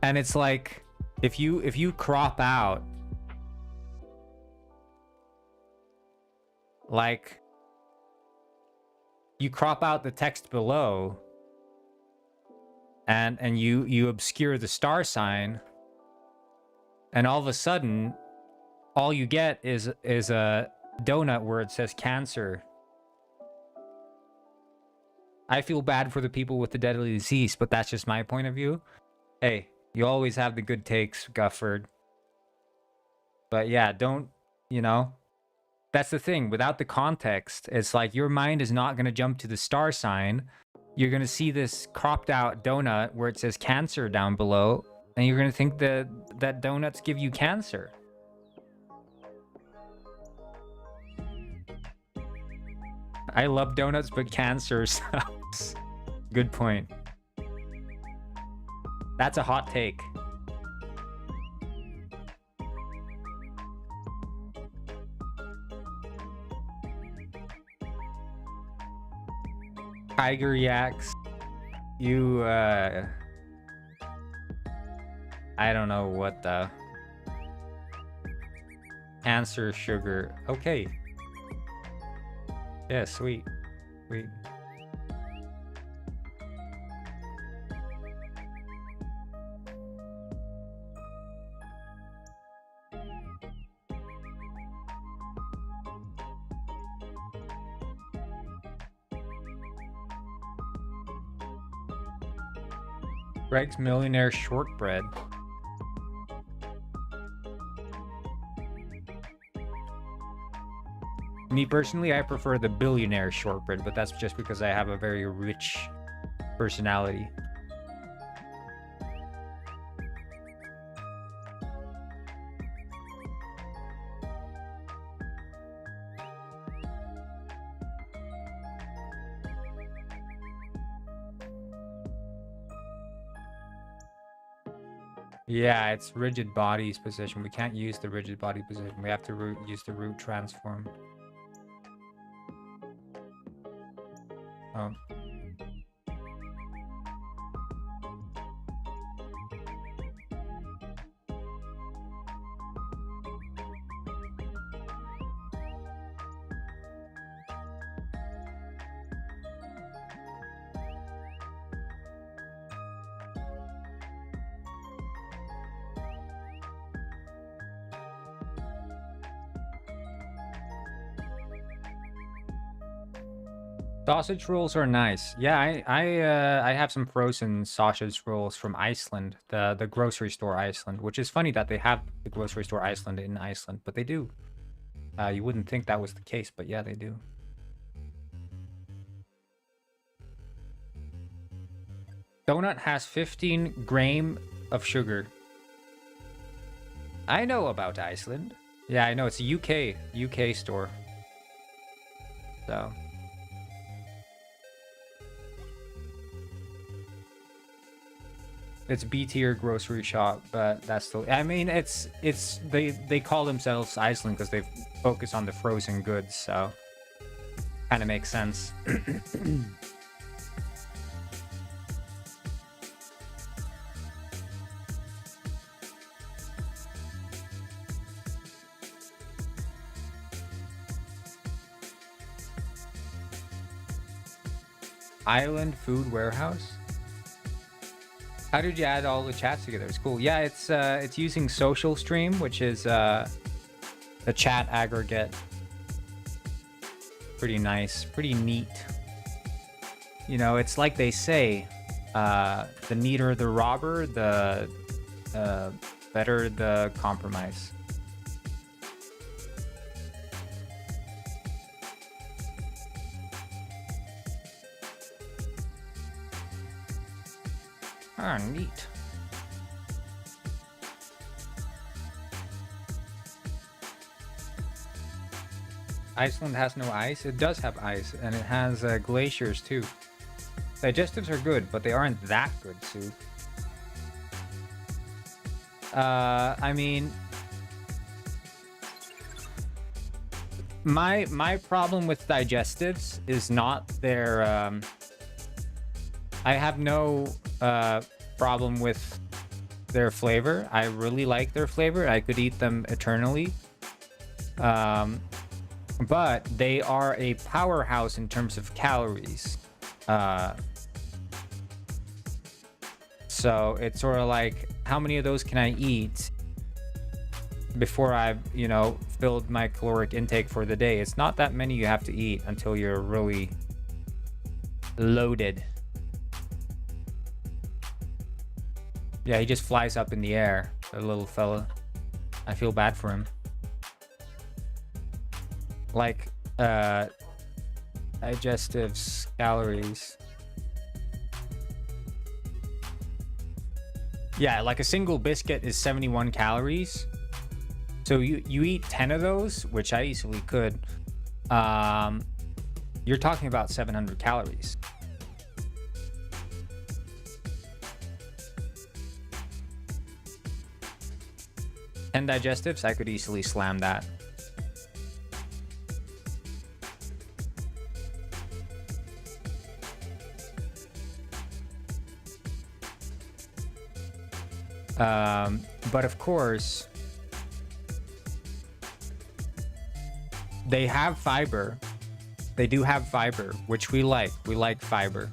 S1: And it's like, if you crop out, like, you crop out the text below, and you obscure the star sign, and all of a sudden, all you get is a donut where it says Cancer. I feel bad for the people with the deadly disease, but that's just my point of view. Hey, you always have the good takes, Gufford. But yeah, don't, that's the thing. Without the context, it's like your mind is not going to jump to the star sign. You're going to see this cropped out donut where it says Cancer down below, and you're going to think that donuts give you cancer. I love donuts, but cancer sucks. Good point. That's a hot take. Tiger Yaks. You, I don't know what the... Answer sugar. Okay. Yeah, sweet. Sweet. Greg's Millionaire Shortbread. Me personally, I prefer the Billionaire Shortbread, but that's just because I have a very rich personality. Yeah, it's rigid body's position. We can't use the rigid body position. We have to use the root transform. Oh. Sausage rolls are nice. Yeah, I have some frozen sausage rolls from Iceland, the grocery store Iceland, which is funny that they have the grocery store Iceland in Iceland, but they do. You wouldn't think that was the case, but yeah, they do. Donut has 15 grams of sugar. I know about Iceland. Yeah, I know, it's a UK store. So... It's B tier grocery shop, but that's still... I mean, they call themselves Iceland because they focus on the frozen goods, so... Kind of makes sense. Island Food Warehouse. How did you add all the chats together? It's cool. Yeah, it's using Social Stream, which is a chat aggregate. Pretty nice, pretty neat. You know, it's like they say, the neater the robber, the better the compromise. Ah, neat. Iceland has no ice. It does have ice, and it has glaciers too. Digestives are good, but they aren't that good, Sue. I mean, my problem with digestives is not their. I have no problem with their flavor. I really like their flavor. I could eat them eternally. But they are a powerhouse in terms of calories. So it's sort of like, how many of those can I eat before I've, you know, filled my caloric intake for the day? It's not that many you have to eat until you're really loaded. Yeah, he just flies up in the air, the little fella. I feel bad for him. Like, digestives, calories. Yeah, like a single biscuit is 71 calories. So you eat 10 of those, which I easily could. You're talking about 700 calories. And digestives, I could easily slam that. But of course, they have fiber. They do have fiber, which we like. We like fiber.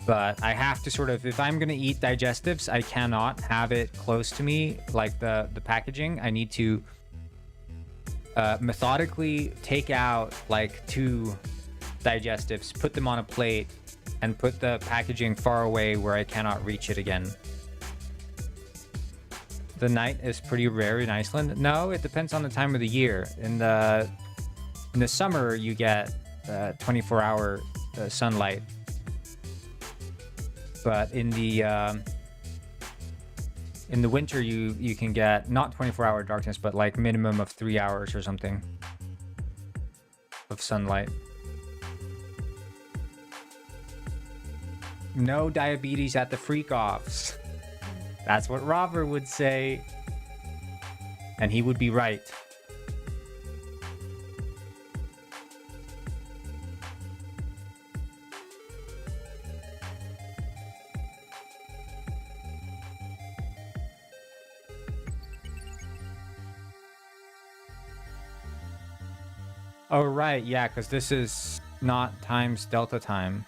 S1: But I have to sort of, if I'm going to eat digestives, I cannot have it close to me, like the packaging. I need to methodically take out like 2 digestives, put them on a plate, and put the packaging far away where I cannot reach it again. The night is pretty rare in Iceland. No, it depends on the time of the year. In the summer, you get 24-hour sunlight. But in the winter, you can get not 24-hour darkness, but like minimum of 3 hours or something of sunlight. No diabetes at the freak-offs. That's what Robert would say. And he would be right. Oh, right. Yeah, because this is not times delta time.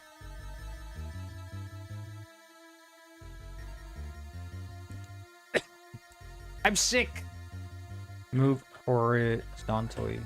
S1: I'm sick. Move horizontally.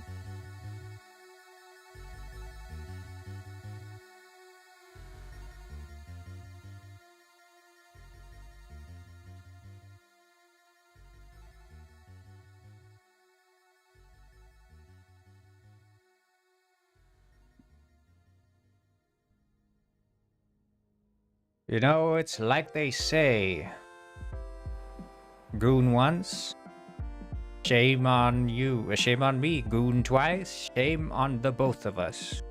S1: You know, it's like they say. Goon once. Shame on you. Shame on me. Goon twice. Shame on the both of us.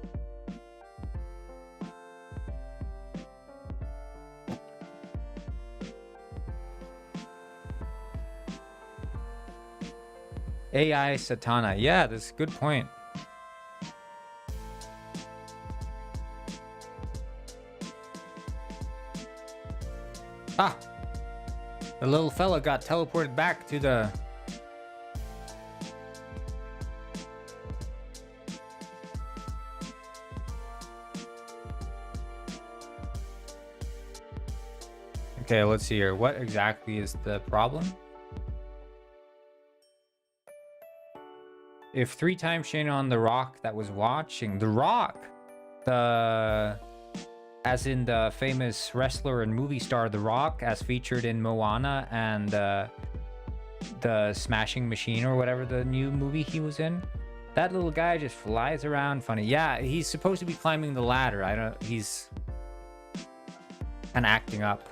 S1: AI Satana. Yeah, that's a good point. Ah! The little fella got teleported back to the... Okay, let's see here. What exactly is the problem? If 3 times Shane on the rock that was watching the rock, as in the famous wrestler and movie star The Rock, as featured in Moana and the Smashing Machine or whatever the new movie he was in. That little guy just flies around funny. Yeah, he's supposed to be climbing the ladder. He's kind of acting up.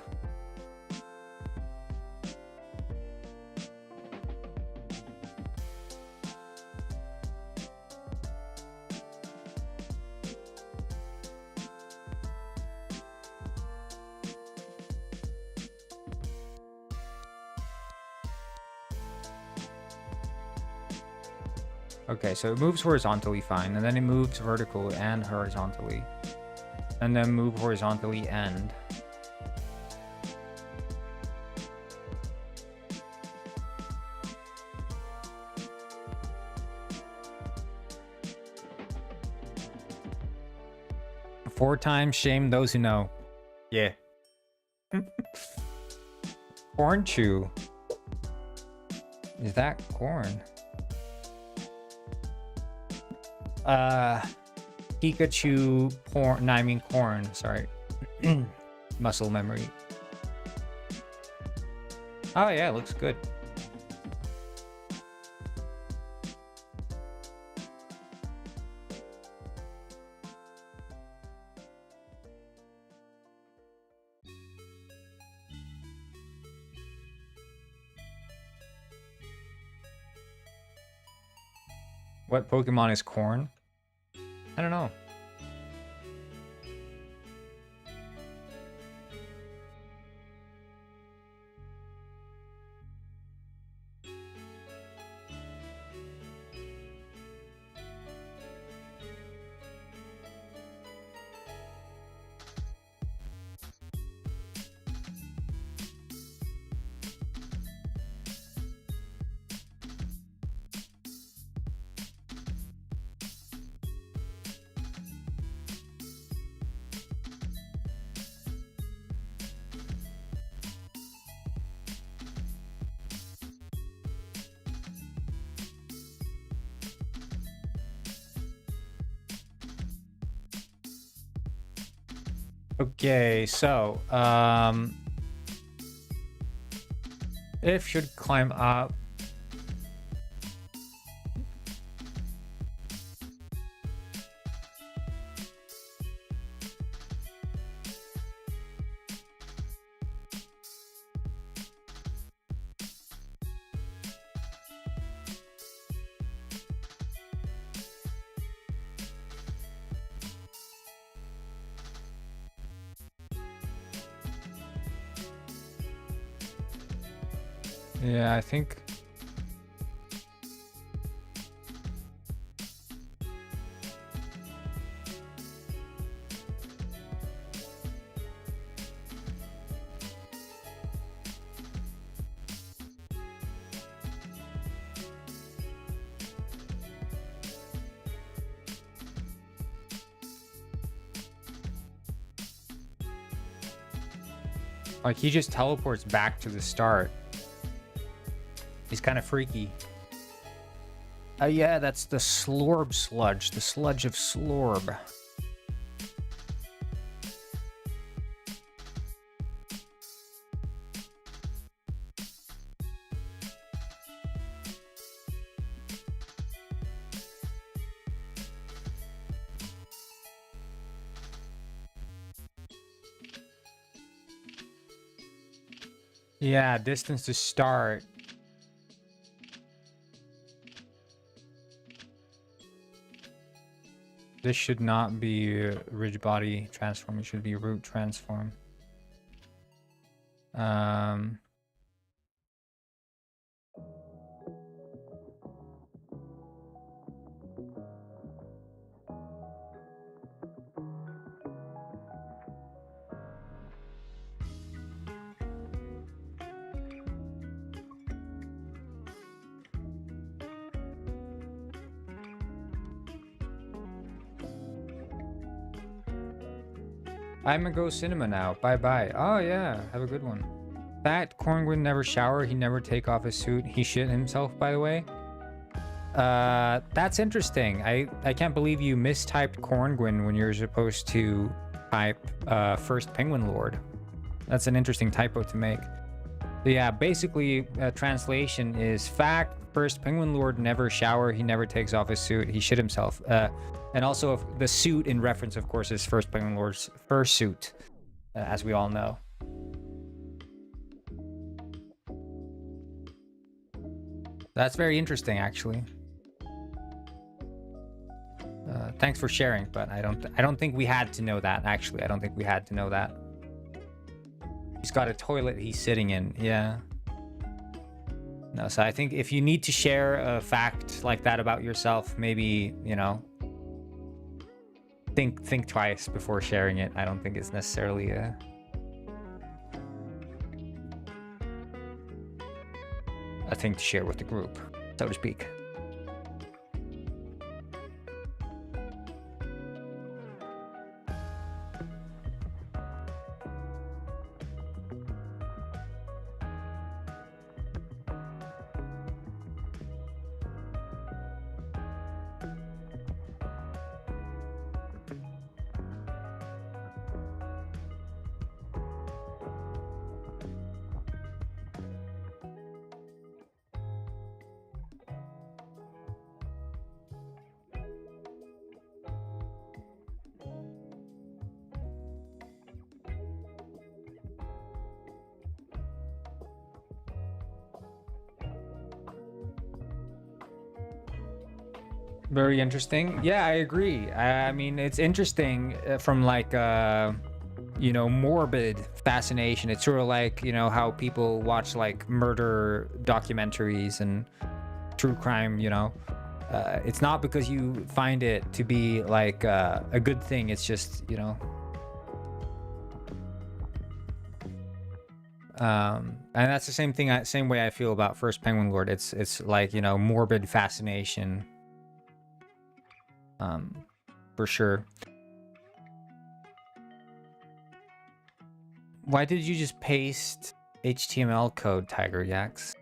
S1: Okay, so it moves horizontally fine, and then it moves vertically and horizontally. And then move horizontally and... Four times, shame those who know. Yeah. Corn chew. Is that corn? Pikachu porn. No, I mean corn. Sorry. Muscle memory. Oh yeah, looks good. What Pokemon is corn? I don't know. Okay, so if should climb up. Yeah, I think like he just teleports back to the start. He's kind of freaky. Yeah, that's the Slorb sludge. The sludge of Slorb. Yeah, distance to start. This should not be ridge body transform. It should be root transform. I'm gonna go cinema now. Bye bye. Oh yeah, have a good one. That Corngwin never shower. He never take off his suit. He shit himself, by the way. That's interesting. I can't believe you mistyped Corngwin when you're supposed to type First Penguin Lord. That's an interesting typo to make. So yeah, basically, translation is fact. First Penguin Lord never shower. He never takes off his suit. He shit himself. And also, if the suit in reference, of course, is First Penguin Lord's fursuit, as we all know. That's very interesting, actually. Thanks for sharing, but I don't think we had to know that. Actually, I don't think we had to know that. He's got a toilet he's sitting in. Yeah. No, so I think if you need to share a fact like that about yourself, maybe, you know, think twice before sharing it. I don't think it's necessarily a thing to share with the group, so to speak. Very interesting. Yeah, I agree. I mean, it's interesting from like you know, morbid fascination. It's sort of like, you know, how people watch like murder documentaries and true crime, you know. It's not because you find it to be like a good thing. It's just, you know, and that's the same thing, same way I feel about First Penguin Lord. It's like, you know, morbid fascination. For sure. Why did you just paste HTML code, Tiger Yaks?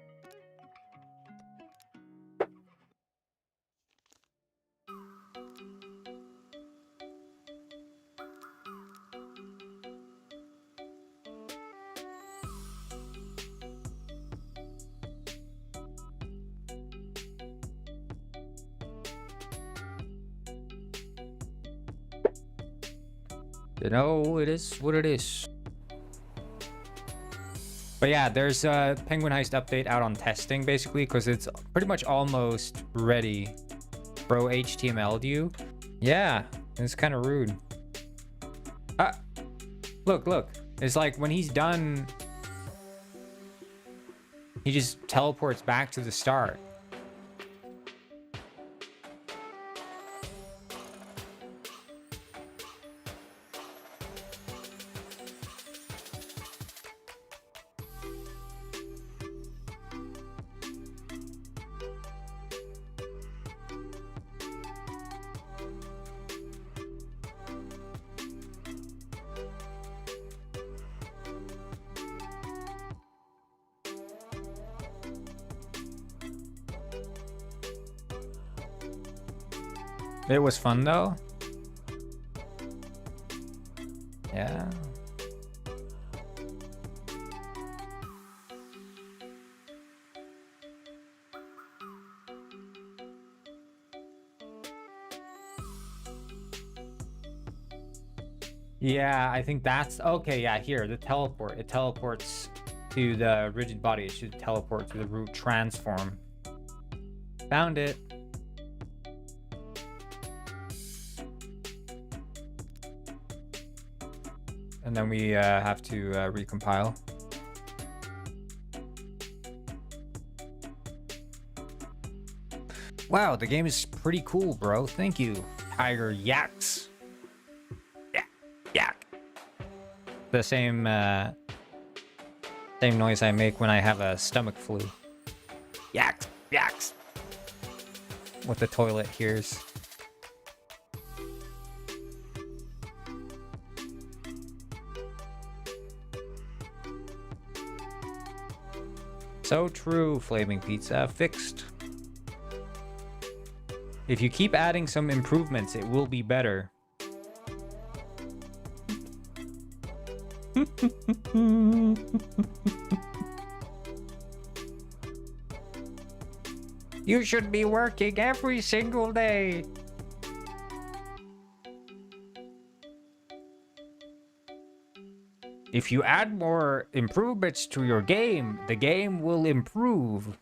S1: You know, it is what it is. But yeah, there's a Penguin Heist update out on testing, basically, because it's pretty much almost ready. Bro, HTML'd you? Yeah, it's kind of rude. Look. It's like when he's done, he just teleports back to the start. It was fun though. Yeah. Yeah, I think that's okay. Yeah, here, the teleport. It teleports to the rigid body. It should teleport to the root transform. Found it. And then we have to recompile. Wow, the game is pretty cool, bro. Thank you, Tiger Yaks. Yak. The same noise I make when I have a stomach flu. Yaks. What the toilet hears. So true, Flaming Pizza. Fixed. If you keep adding some improvements, it will be better. You should be working every single day. If you add more improvements to your game, the game will improve.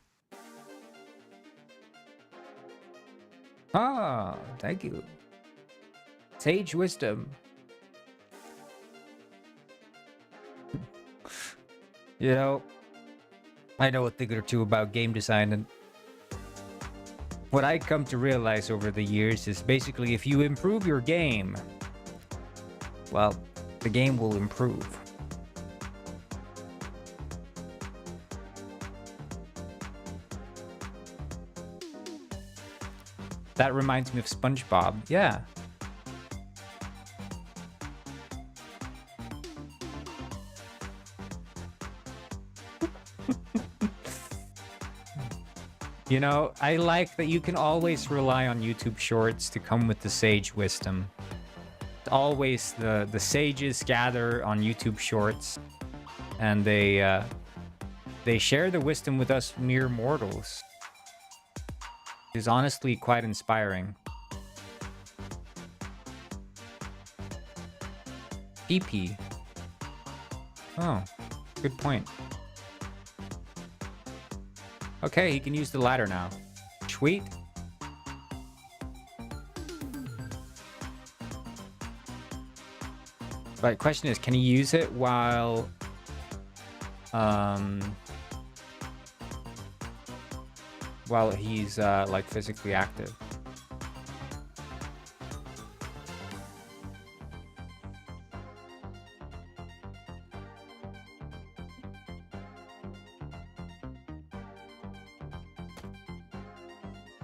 S1: Ah, thank you. Sage wisdom. You know, I know a thing or two about game design, and what I come to realize over the years is basically if you improve your game, well, the game will improve. That reminds me of SpongeBob. Yeah. You know, I like that you can always rely on YouTube Shorts to come with the sage wisdom. Always the sages gather on YouTube Shorts, and they share the wisdom with us mere mortals. It's honestly quite inspiring. PP. Oh, good point. Okay, he can use the ladder now. Sweet. But question is, can he use it while he's like physically active?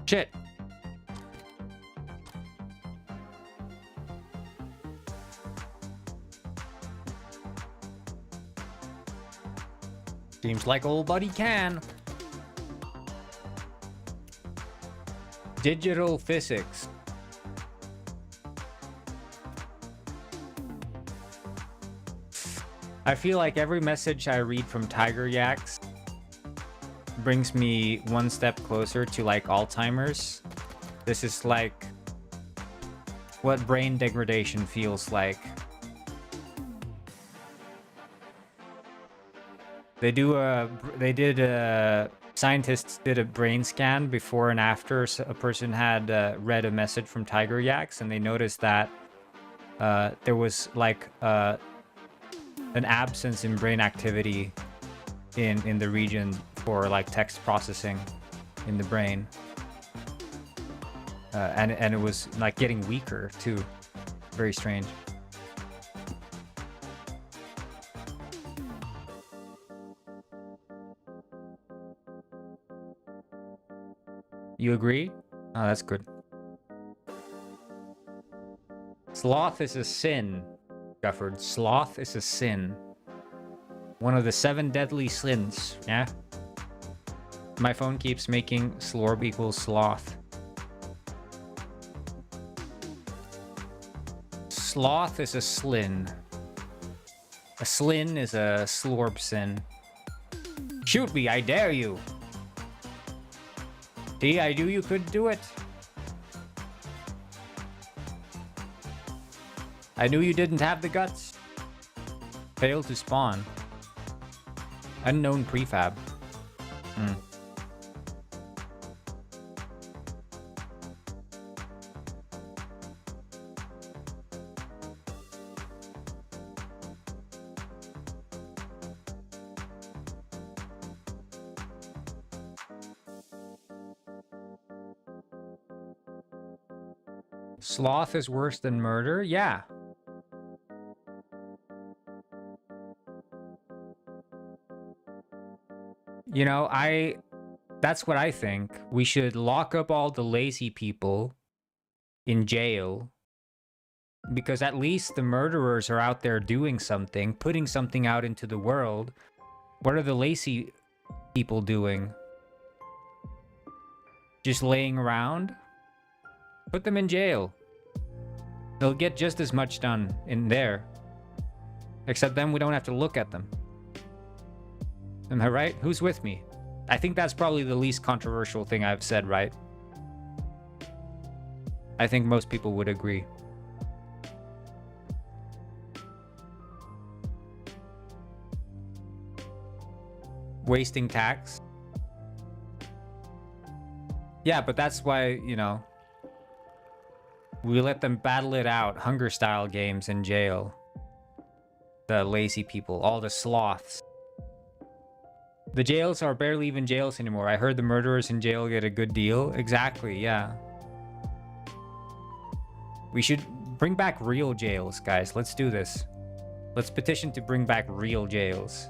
S1: Shit. Seems like old buddy can. Digital physics. I feel like every message I read from Tiger Yaks brings me one step closer to like Alzheimer's. This is like what brain degradation feels like. Scientists did a brain scan before and after a person had read a message from Tiger Yaks, and they noticed that there was like an absence in brain activity in the region for like text processing in the brain, and it was like getting weaker too. Very strange. You agree? Oh, that's good. Sloth is a sin, Gufford. Sloth is a sin. One of the 7 deadly sins, yeah? My phone keeps making slorb equals sloth. Sloth is a slin. A slin is a slorb sin. Shoot me, I dare you! See, I knew you could do it. I knew you didn't have the guts. Failed to spawn. Unknown prefab. Sloth is worse than murder? Yeah. You know, that's what I think. We should lock up all the lazy people in jail, because at least the murderers are out there doing something, putting something out into the world. What are the lazy people doing? Just laying around? Put them in jail. They'll get just as much done in there. Except then we don't have to look at them. Am I right? Who's with me? I think that's probably the least controversial thing I've said, right? I think most people would agree. Wasting tax. Yeah, but that's why, you know, we let them battle it out. Hunger style games in jail. The lazy people, all the sloths. The jails are barely even jails anymore. I heard the murderers in jail get a good deal. Exactly, yeah. We should bring back real jails, guys. Let's do this. Let's petition to bring back real jails.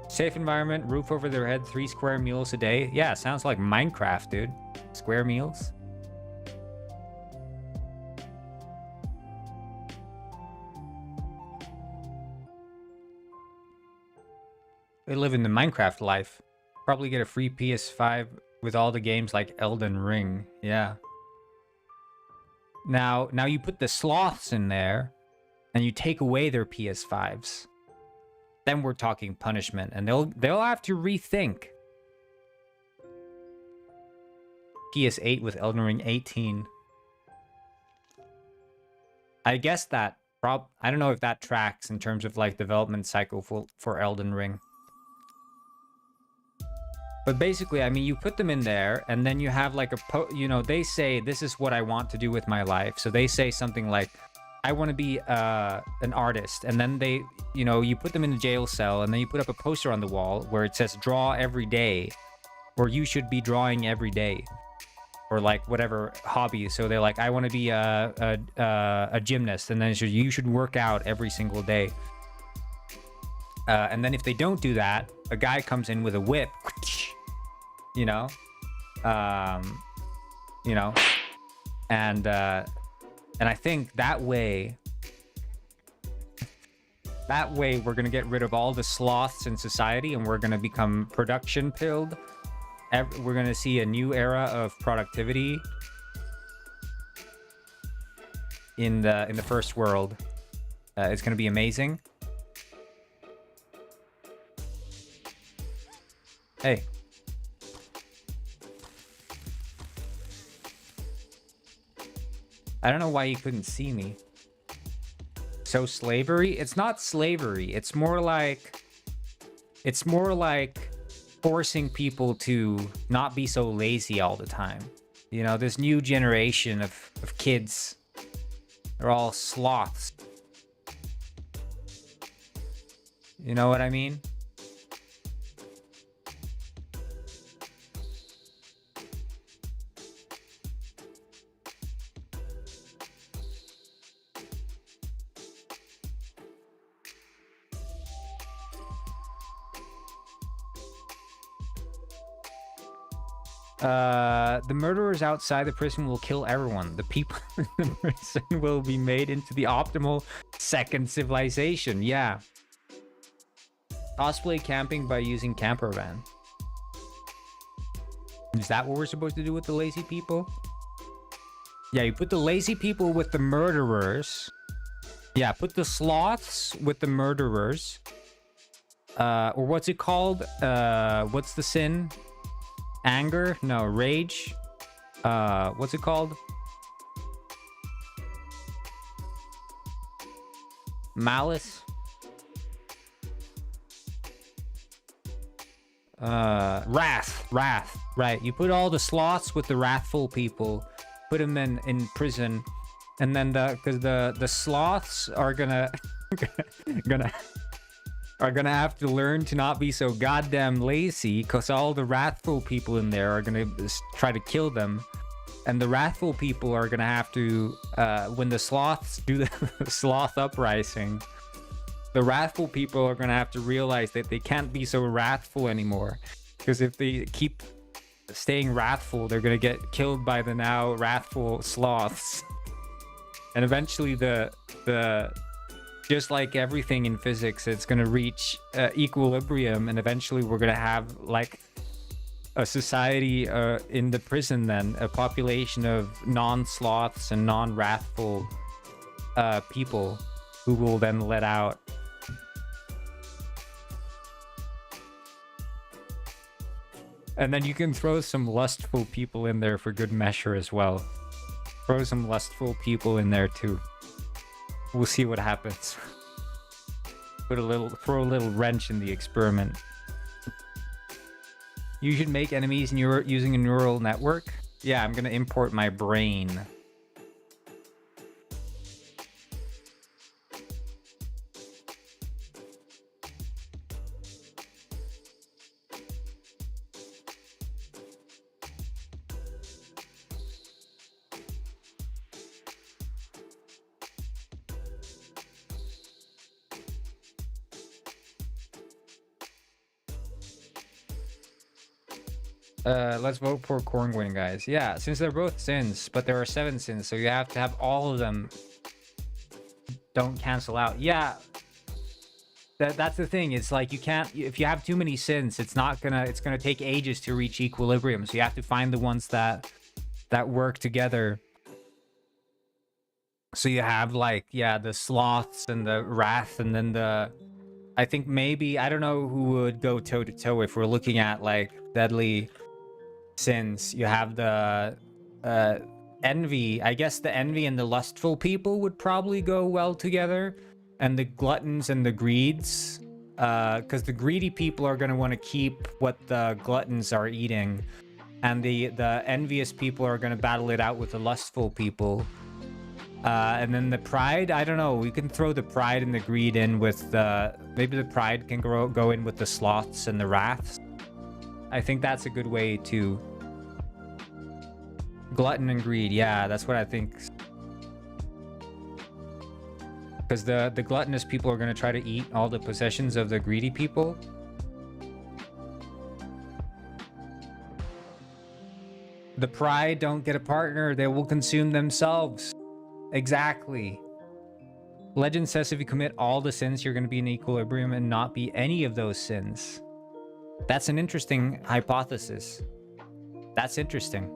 S1: Safe environment, roof over their head, 3 square meals a day. Yeah, sounds like Minecraft, dude. Square meals. They live in the Minecraft life. Probably get a free PS5 with all the games like Elden Ring. Yeah. Now you put the sloths in there and you take away their PS5s. Then we're talking punishment, and they'll have to rethink. PS8 with Elden Ring 18. I guess that I don't know if that tracks in terms of like development cycle for Elden Ring. But basically, I mean, you put them in there, and then you have like you know, they say, this is what I want to do with my life. So they say something like, I want to be an artist. And then they, you know, you put them in a jail cell, and then you put up a poster on the wall where it says, draw every day, or you should be drawing every day, or like whatever hobby. So they're like, I want to be a gymnast, and then you should work out every single day. And then if they don't do that, a guy comes in with a whip, you know, and I think that way we're gonna get rid of all the sloths in society, and we're gonna become production pilled. We're gonna see a new era of productivity in the first world. It's gonna be amazing. Hey. I don't know why you couldn't see me. So slavery? It's not slavery. It's more like forcing people to not be so lazy all the time. You know, this new generation of kids, they're all sloths. You know what I mean? The murderers outside the prison will kill everyone. The people in the prison will be made into the optimal second civilization. Yeah. Cosplay camping by using camper van. Is that what we're supposed to do with the lazy people? Yeah, you put the lazy people with the murderers. Yeah, put the sloths with the murderers. Or what's it called? What's the sin? Anger? No, rage. What's it called? Malice. Wrath. Right. You put all the sloths with the wrathful people. Put them in prison, and then because the sloths are gonna have to learn to not be so goddamn lazy, because all the wrathful people in there are gonna try to kill them, and the wrathful people are gonna have to when the sloths do the sloth uprising, the wrathful people are gonna have to realize that they can't be so wrathful anymore, because if they keep staying wrathful, they're gonna get killed by the now wrathful sloths, and eventually the just like everything in physics, it's going to reach equilibrium, and eventually we're going to have like a society in the prison, then a population of non-sloths and non-wrathful people who will then let out. And then you can throw some lustful people in there for good measure as well. Throw some lustful people in there too. We'll see what happens. Throw a little wrench in the experiment. You should make enemies using a neural network. Yeah, I'm gonna import my brain. Let's vote for Cornwin, guys. Yeah, since they're both sins, but there are 7 sins, so you have to have all of them don't cancel out. Yeah, that's the thing. It's like you can't, if you have too many sins, it's gonna take ages to reach equilibrium. So you have to find the ones that work together. So you have like, yeah, the sloths and the wrath, and then I think maybe, I don't know who would go toe to toe if we're looking at like deadly sins. You have the envy. I guess the envy and the lustful people would probably go well together, and the gluttons and the greeds, because the greedy people are going to want to keep what the gluttons are eating, and the envious people are going to battle it out with the lustful people. And then the pride, I don't know, we can throw the pride and the greed in with maybe the pride can go in with the sloths and the wraths. I think that's a good way to... Glutton and greed, yeah, that's what I think. Because the gluttonous people are going to try to eat all the possessions of the greedy people. The pride don't get a partner, they will consume themselves. Exactly. Legend says if you commit all the sins, you're going to be in equilibrium and not be any of those sins. That's an interesting hypothesis. That's interesting.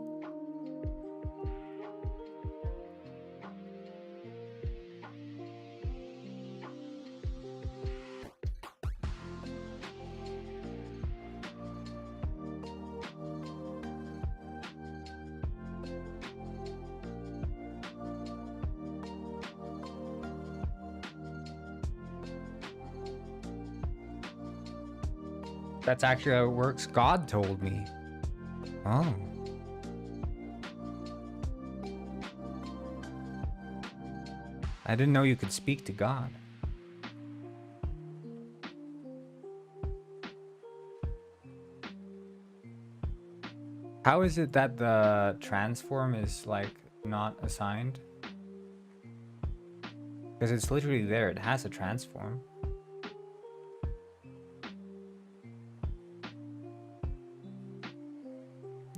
S1: That's actually how it works. God told me. Oh. I didn't know you could speak to God. How is it that the transform is like not assigned? Because it's literally there. It has a transform.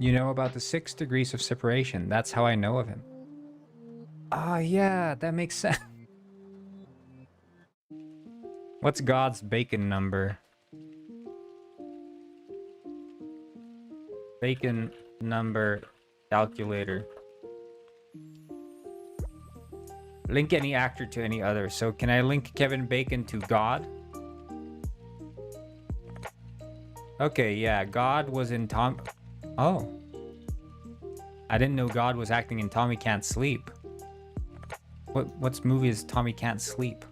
S1: You know about the 6 degrees of separation. That's how I know of him. Ah, yeah, that makes sense. What's God's bacon number? Bacon number calculator. Link any actor to any other. So can I link Kevin Bacon to God? Okay, yeah, God was in Tom... Oh. I didn't know God was acting in Tommy Can't Sleep. What's movie is Tommy Can't Sleep?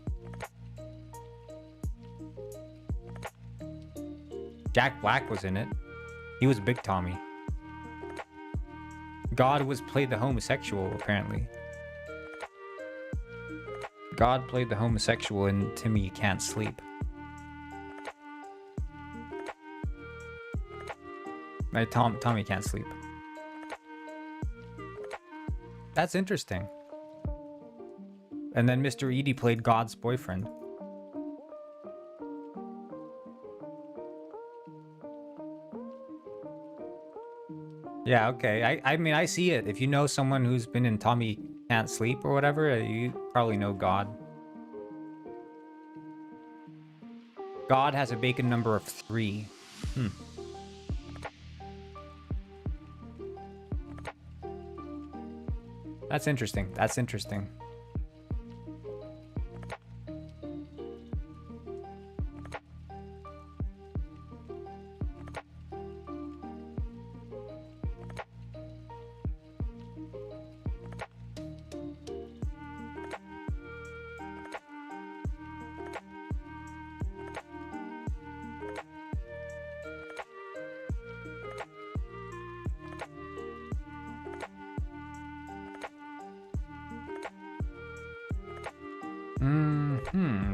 S1: Jack Black was in it. He was Big Tommy. God played the homosexual, apparently. God played the homosexual in Timmy Can't Sleep. Tommy Can't Sleep. That's interesting. And then Mr. Edie played God's boyfriend. Yeah, okay. I mean, I see it. If you know someone who's been in Tommy Can't Sleep or whatever, you probably know God. God has a bacon number of 3. That's interesting. That's interesting.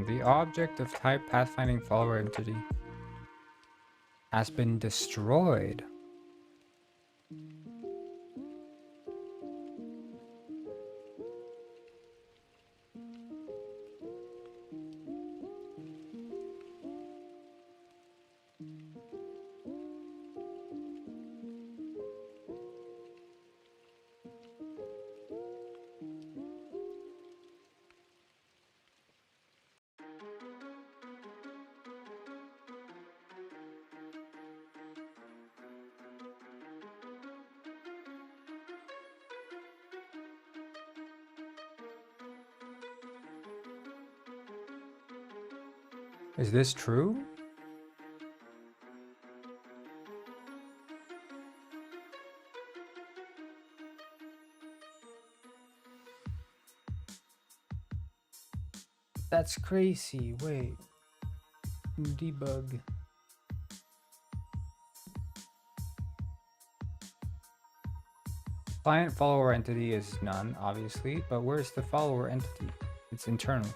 S1: The object of type pathfinding follower entity has been destroyed. Is this true? That's crazy. Wait. Debug. Client follower entity is none, obviously, but where's the follower entity? It's internal.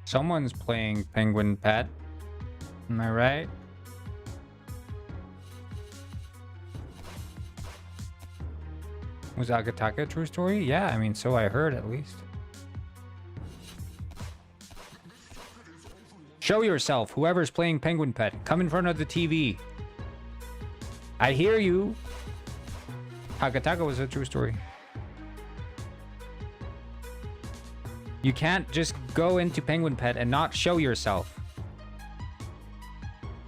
S1: Someone's playing Penguin Pet. Am I right? Was Agataka a true story? Yeah, I mean, so I heard at least. Show yourself, whoever's playing Penguin Pet. Come in front of the TV. I hear you. Agataka was a true story. You can't just go into Penguin Pet and not show yourself.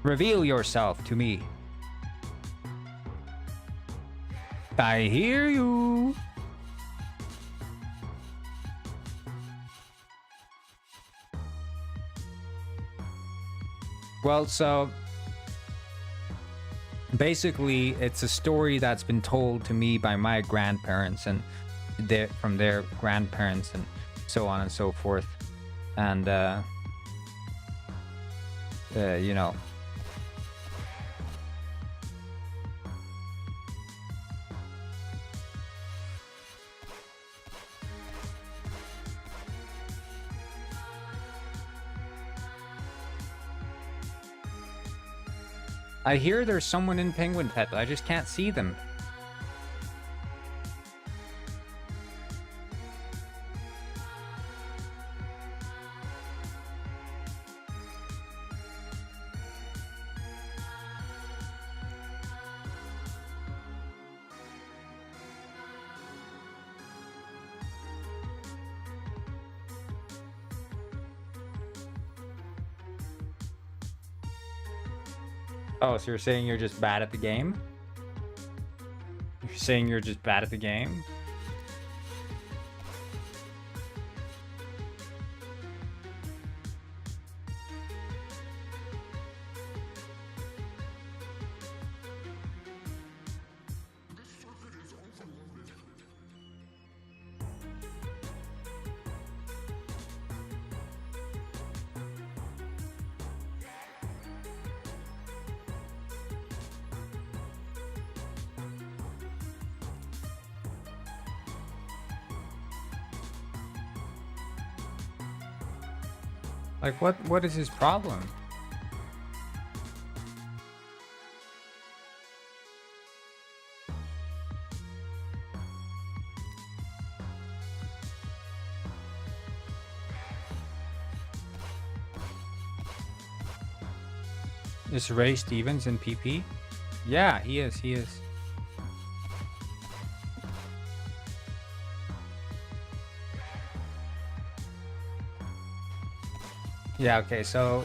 S1: Reveal yourself to me. I hear you. Well, so basically it's a story that's been told to me by my grandparents and from their grandparents and so on and so forth. And you know, I hear there's someone in Penguin Pet, but I just can't see them. Oh, so you're saying you're just bad at the game? You're saying you're just bad at the game? Like, what is his problem? Is Ray Stevens in PP? Yeah, he is. He is. Yeah, okay, so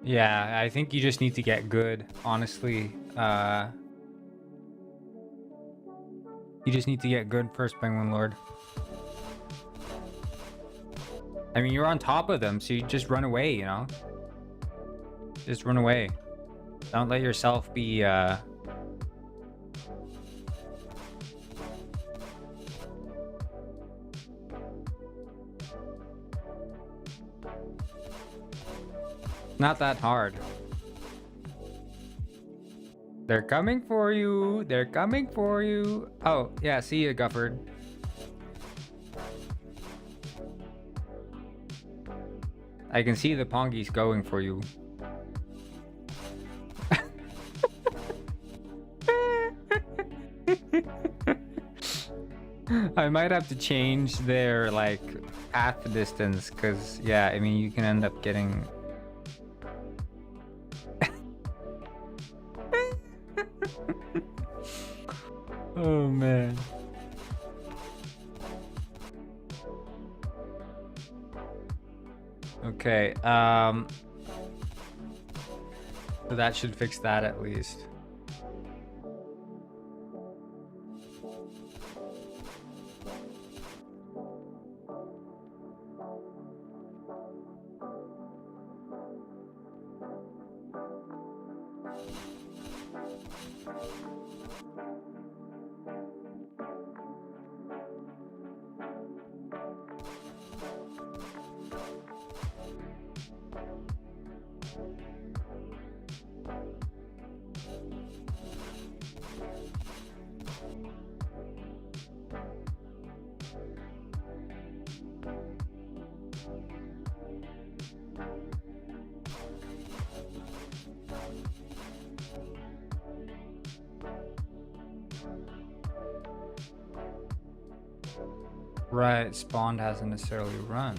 S1: yeah, I think you just need to get good, honestly. You just need to get good first, Penguin Lord. I mean, you're on top of them, so you just run away, you know? Just run away. Don't let yourself be, not that hard. They're coming for you. They're coming for you. Oh, yeah, see you, Gufford. I can see the Pongies going for you. I might have to change their, like, path distance, because, yeah, I mean, you can end up getting... Oh, man. Okay, so that should fix that at least. Right, spawned hasn't necessarily run.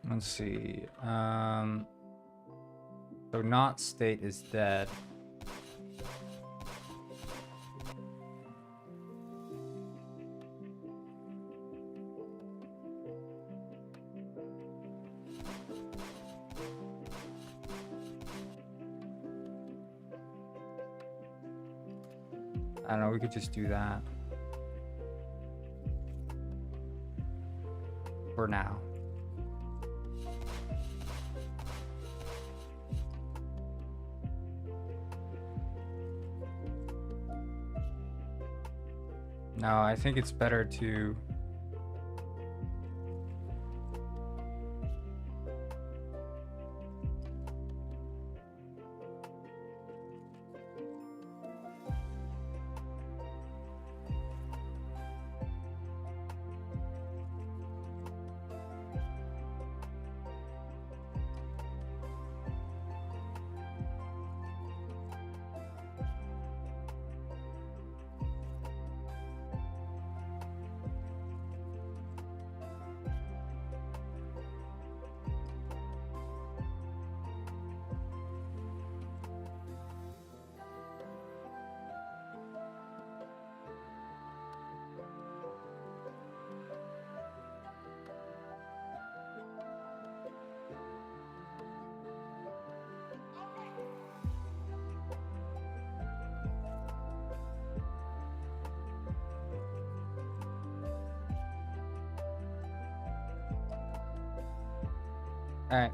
S1: Let's see. So not state is dead. I don't know, we could just do that. For now. No, I think it's better to... All right.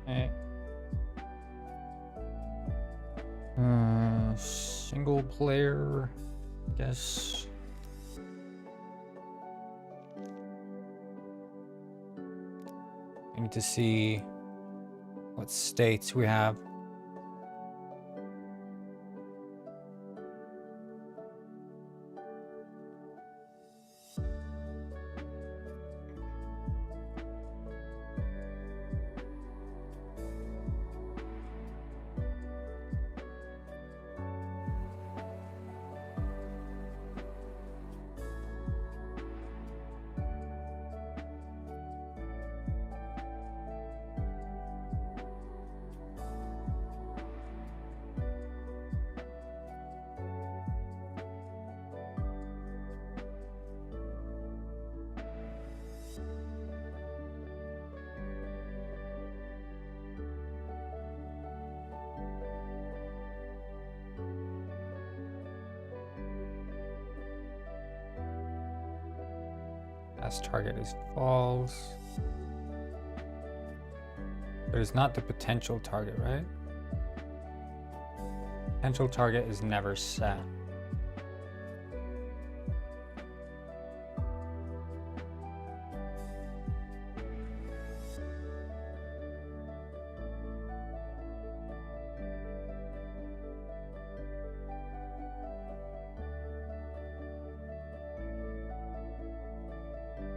S1: Okay. Single player, I guess. I need to see what states we have. As target is false. But it's not the potential target, right? Potential target is never set.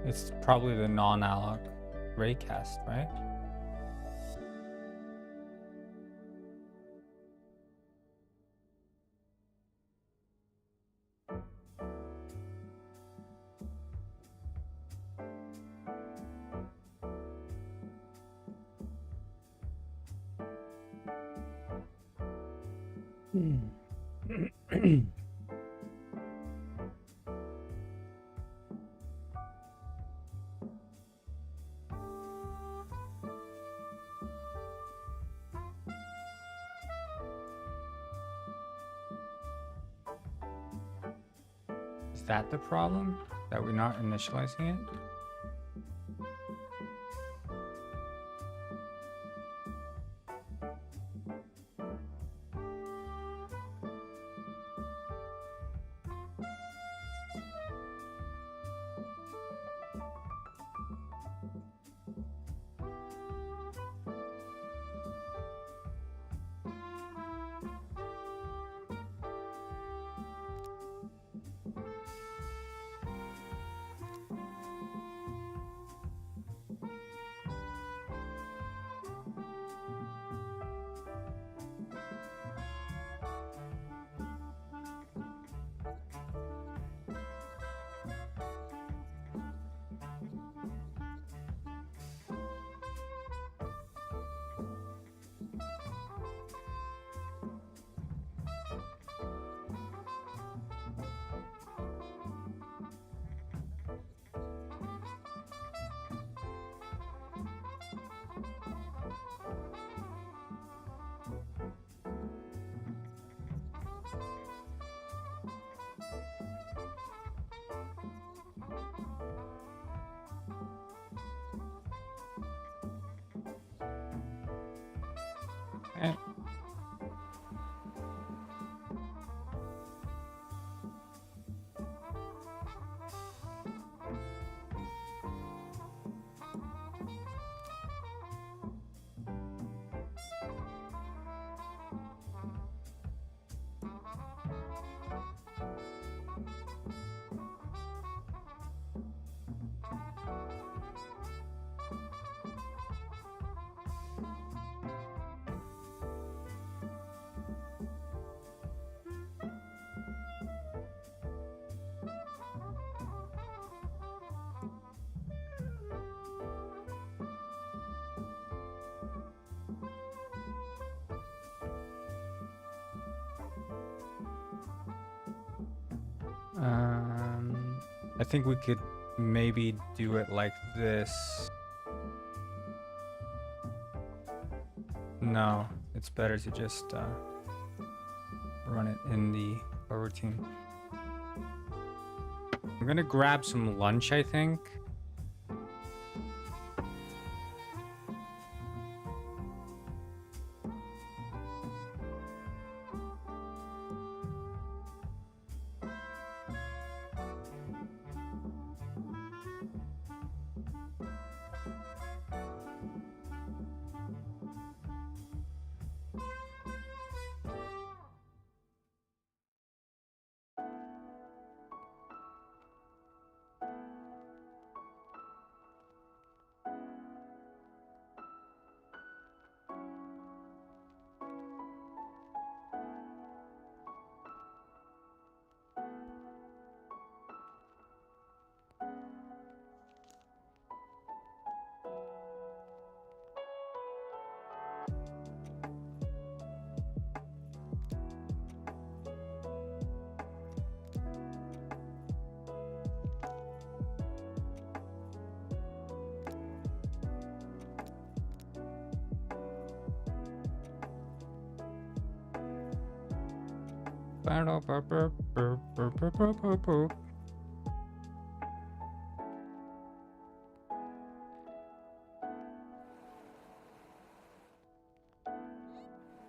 S1: It's probably the non-alloc raycast, right? Is that the problem? That we're not initializing it? I think we could maybe do it like this. No, it's better to just run it in the coroutine. I'm gonna grab some lunch, I think.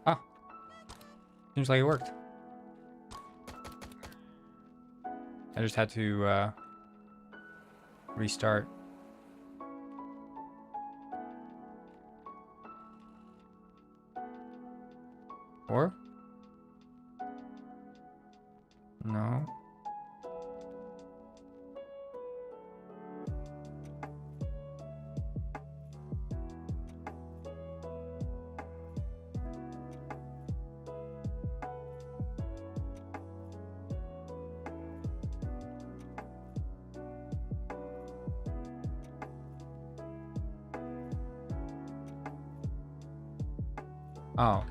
S1: Ah, seems like it worked. I just had to restart. Or? No. Oh.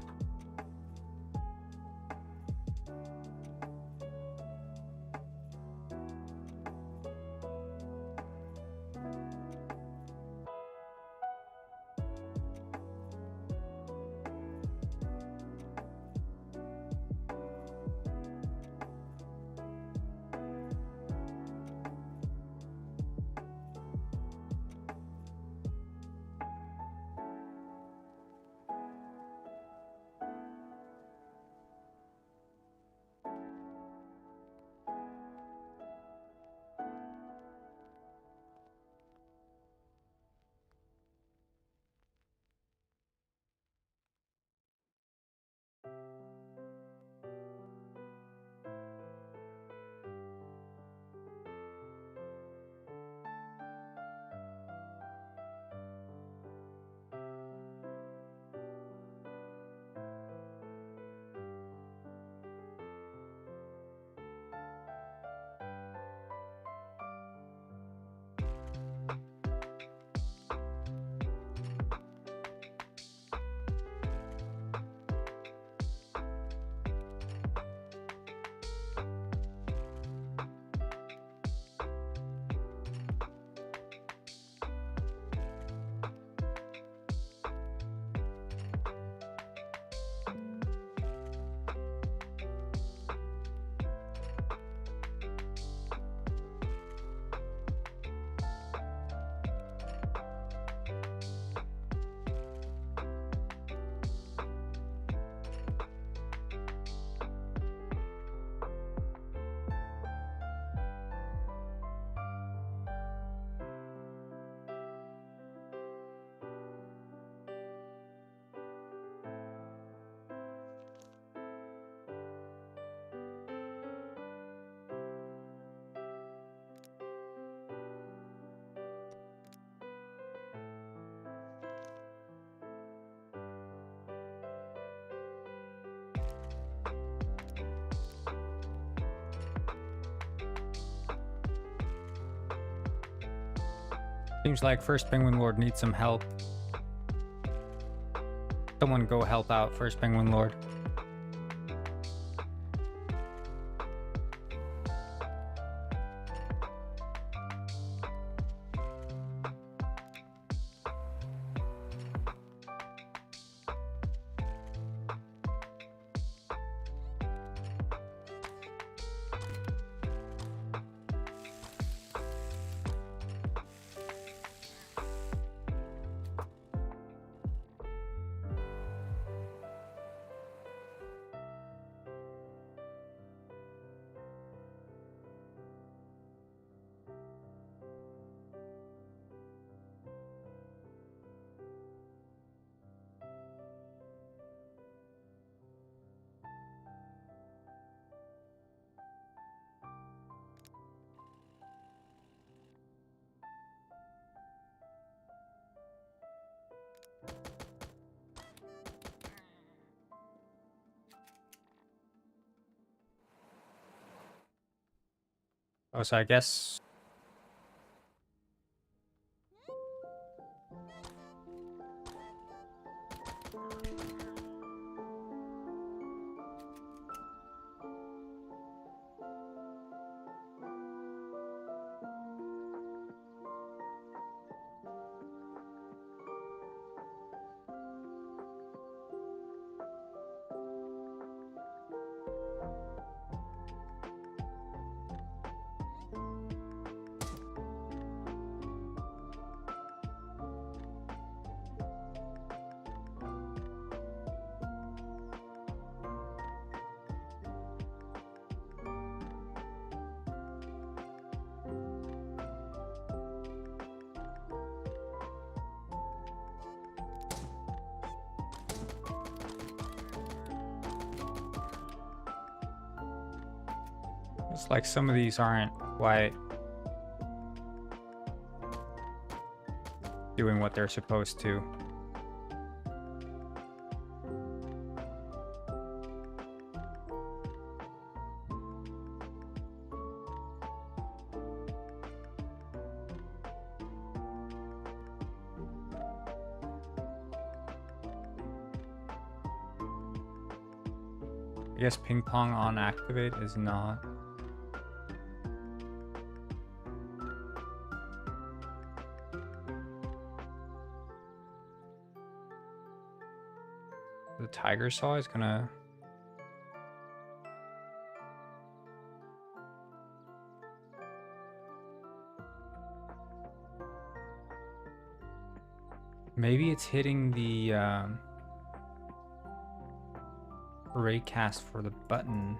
S1: Seems like First Penguin Lord needs some help. Someone go help out First Penguin Lord. Oh, so I guess. It's like some of these aren't quite doing what they're supposed to. I guess ping pong on activate is not. The tiger saw is gonna. Maybe it's hitting the raycast for the button.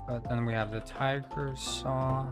S1: But then we have the tiger saw.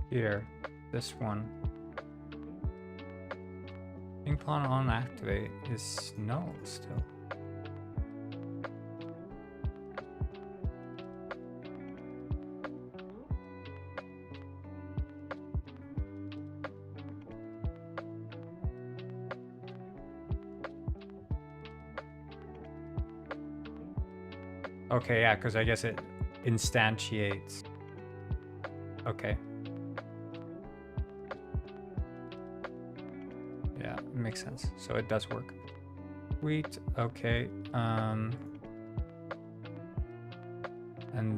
S1: Here, this one. Ping pong on activate is no still. Okay, yeah, because I guess it instantiates. Okay. Yeah, makes sense. So it does work. Sweet. Okay. And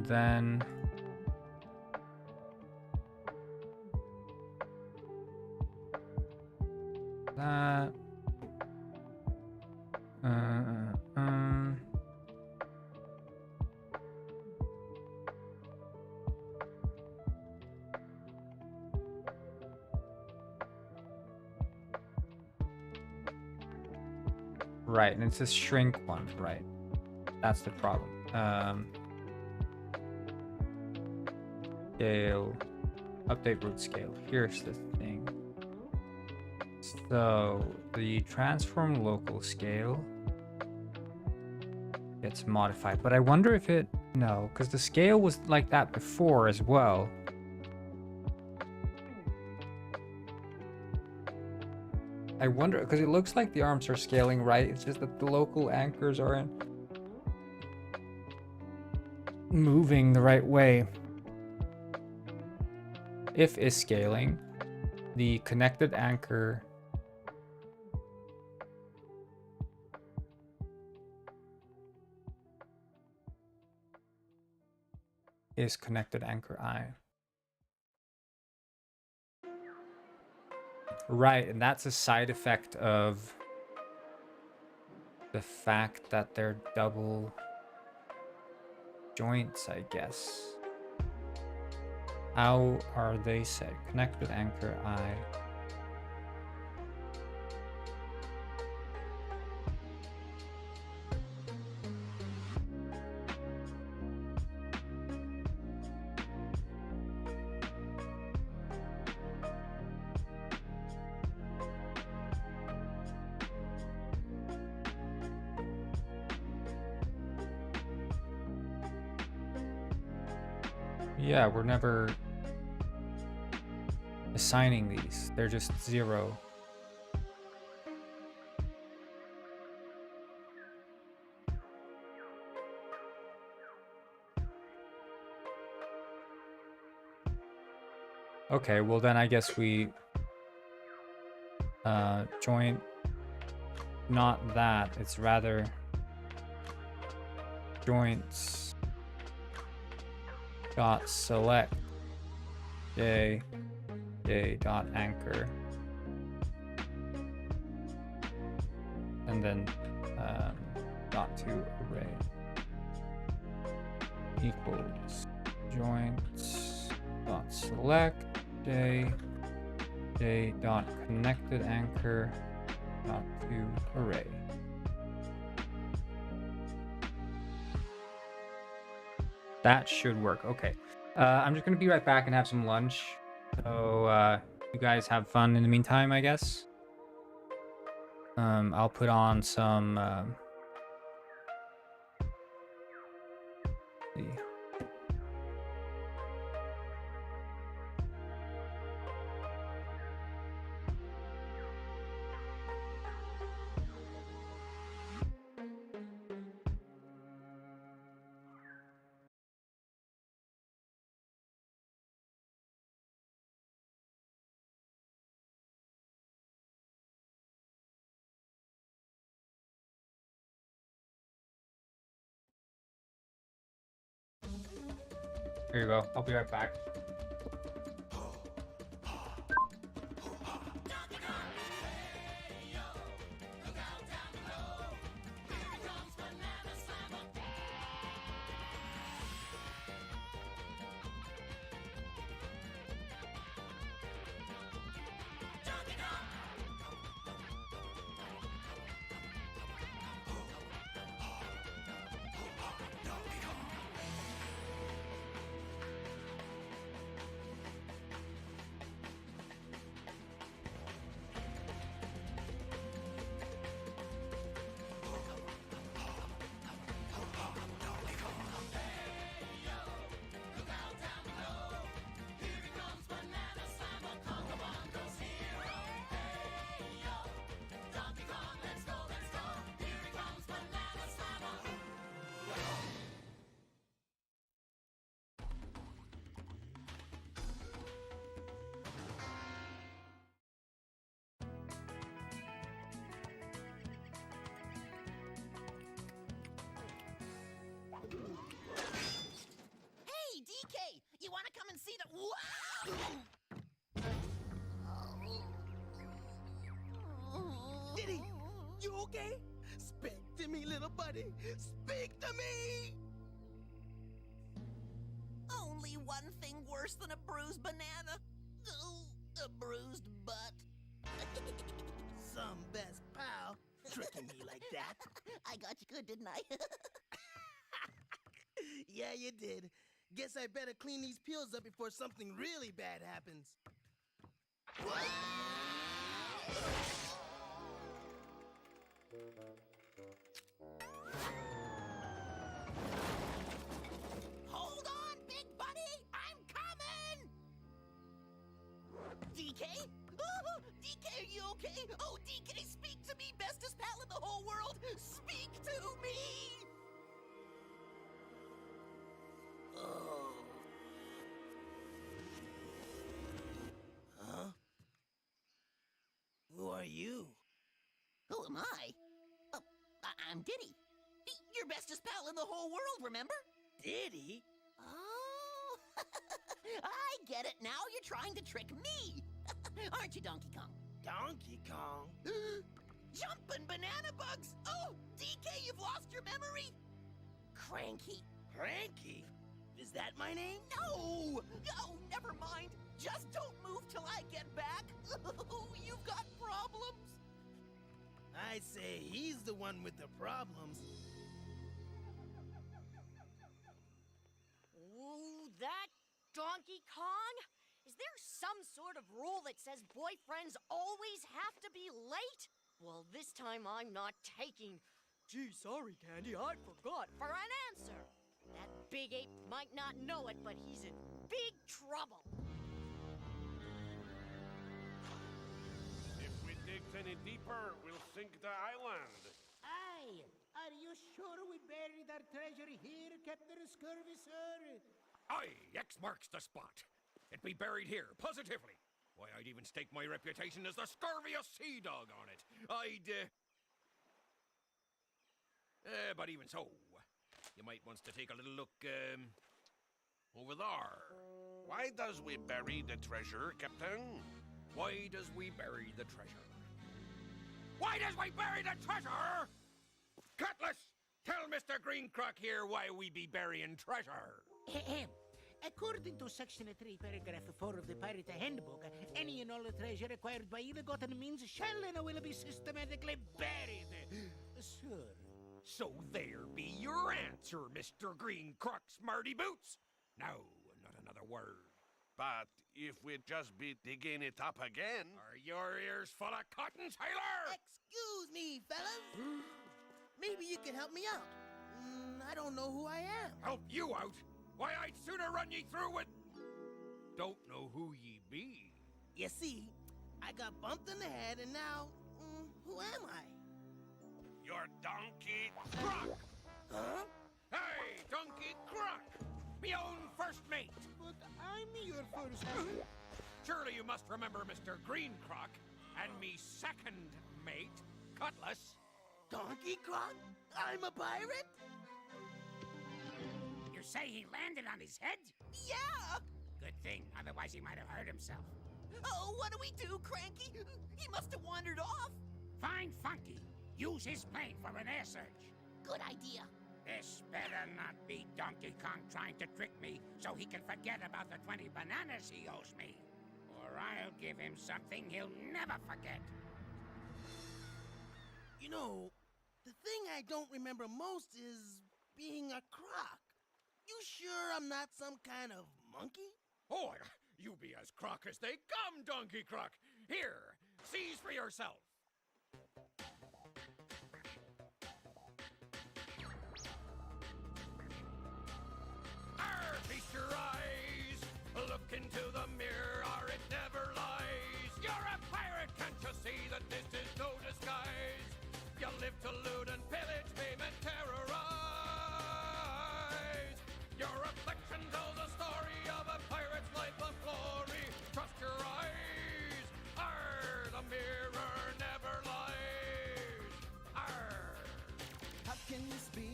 S1: then that. Right, and it's a shrink one, right? That's the problem. Scale, update root scale. Here's the thing. So the transform local scale gets modified, but I wonder if it, no, because the scale was like that before as well. I wonder, because it looks like the arms are scaling right. It's just that the local anchors aren't moving the right way. If is scaling. the connected anchor is connected anchor I. Right, and that's a side effect of the fact that they're double joints, I guess. How are they set? Connected anchor I. Yeah, we're never assigning these. They're just 0. Okay, well then I guess we joint not that. It's rather joints dot select j dot anchor, and then dot to array equals joints dot select j dot connected anchor dot to array. That should work. Okay. I'm just gonna be right back and have some lunch. So you guys have fun in the meantime, I guess. I'll put on some see. Here you go. I'll be right back.
S3: DK, you want to come and see the... Wow!
S4: Diddy, you okay? Speak to me, little buddy. Speak to me!
S3: Only one thing worse than a bruised banana. A bruised butt.
S4: Some best pal. Tricking me like that.
S3: I got you good, didn't I?
S4: Yeah, you did. Guess I better clean these peels up before something really bad happens.
S3: Hold on, big buddy! I'm coming! DK? Oh, DK, are you okay? Oh, DK, speak to me, bestest pal in the whole world! Speak to me!
S4: Oh. Huh?
S3: am I? Oh, I'm Diddy. Your bestest pal in the whole world, remember?
S4: Diddy?
S3: Oh, I get it now. You're trying to trick me. Aren't you, Donkey Kong?
S4: Donkey Kong?
S3: Jumpin' banana bugs! Oh, DK, you've lost your memory? Cranky.
S4: Cranky? Is that my name?
S3: No! Oh, never mind. Just don't move till I get back. You've got problems.
S4: I say he's the one with the problems.
S5: Ooh, that Donkey Kong? Is there some sort of rule that says boyfriends always have to be late? Well, this time I'm not taking, "Gee, sorry, Candy, I forgot," for an answer. That big ape might not know it, but he's in big trouble.
S6: If we dig any deeper, we'll sink the island.
S7: Aye, are you sure we buried our treasure here, Captain Scurvy, sir?
S8: Aye, X marks the spot. It be buried here, positively. Why, I'd even stake my reputation as the scurviest sea dog on it. But even so, you might want to take a little look, over there.
S6: Why does we bury the treasure, Captain?
S8: Why does we bury the treasure? Why does we bury the treasure? Cutlass, tell Mr. Green Croc here why we be burying treasure.
S7: Ahem. According to Section 3, Paragraph 4 of the Pirate Handbook, any and all treasure acquired by ill-gotten means shall and will be systematically buried. Sir.
S8: So there be your answer, Mr. Green Croc Smarty Boots. No, not another word.
S6: But if we just be digging it up again...
S8: Are your ears full of cotton, sailor?
S4: Excuse me, fellas. Maybe you can help me out. I don't know who I am.
S8: Help you out? Why, I'd sooner run ye through with... Don't know who ye be.
S4: You see, I got bumped in the head and now, who am I?
S6: Your Donkey Croc!
S4: Huh?
S8: Hey, Donkey Croc! Me own first mate!
S7: But I'm your first.
S8: Surely you must remember Mr. Green Croc and me second mate, Cutlass.
S4: Donkey Croc? I'm a pirate?
S7: You say he landed on his head?
S3: Yeah!
S7: Good thing, otherwise he might have hurt himself.
S3: Oh, what do we do, Cranky? He must have wandered off.
S7: Find Funky. Use his plane for an air search.
S3: Good idea.
S7: This better not be Donkey Kong trying to trick me so he can forget about the 20 bananas he owes me. Or I'll give him something he'll never forget.
S4: You know, the thing I don't remember most is being a croc. You sure I'm not some kind of monkey?
S8: Oh, you be as croc as they come, Donkey Croc. Here, seize for yourself. Arr, feast your eyes. Look into the mirror, it never lies. You're a pirate, can't you see that this is no disguise? You live to loot and pillage, maim and terrorize. Your reflection tells a story of a pirate's life of glory. Trust your eyes. Arr, the mirror never lies. Arr.
S9: How can this be?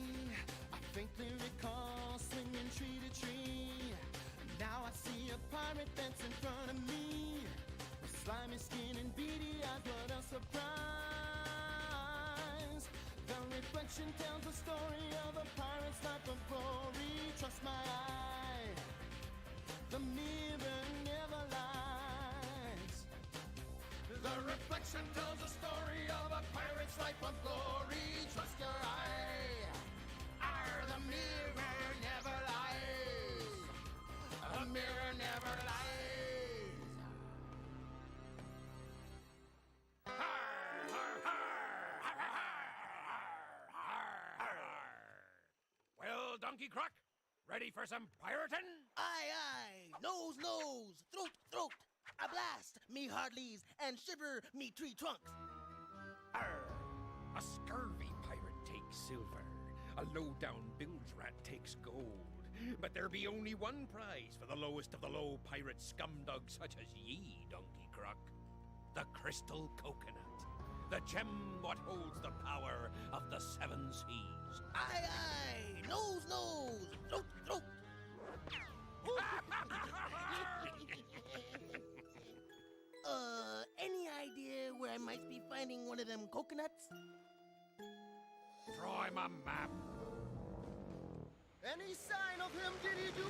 S9: I faintly recall swinging tree to tree. Now I see a pirate that's in front of me. With slimy skin and beady eyes, what a surprise. The reflection tells the story of a pirate's life of glory. Trust my eye, the mirror never lies. The reflection tells the story of a pirate's life of glory. Trust your eye, the mirror never lies. The mirror never lies.
S8: Well, Donkey Croc, ready for some pirating?
S4: Aye, aye. Nose, nose. Throat, throat. A blast, me hardlies, and shiver me tree trunks.
S8: Arr! A scurvy pirate takes silver. A low-down bilge rat takes gold. But there be only one prize for the lowest of the low pirate scumdogs such as ye, Donkey Croc. The crystal coconut. the gem what holds the power of the seven seas.
S4: Aye, aye. Nose, nose. Throat, throat. Any idea where I might be finding one of them coconuts?
S8: Throw him a map.
S9: Any sign of him, did he do?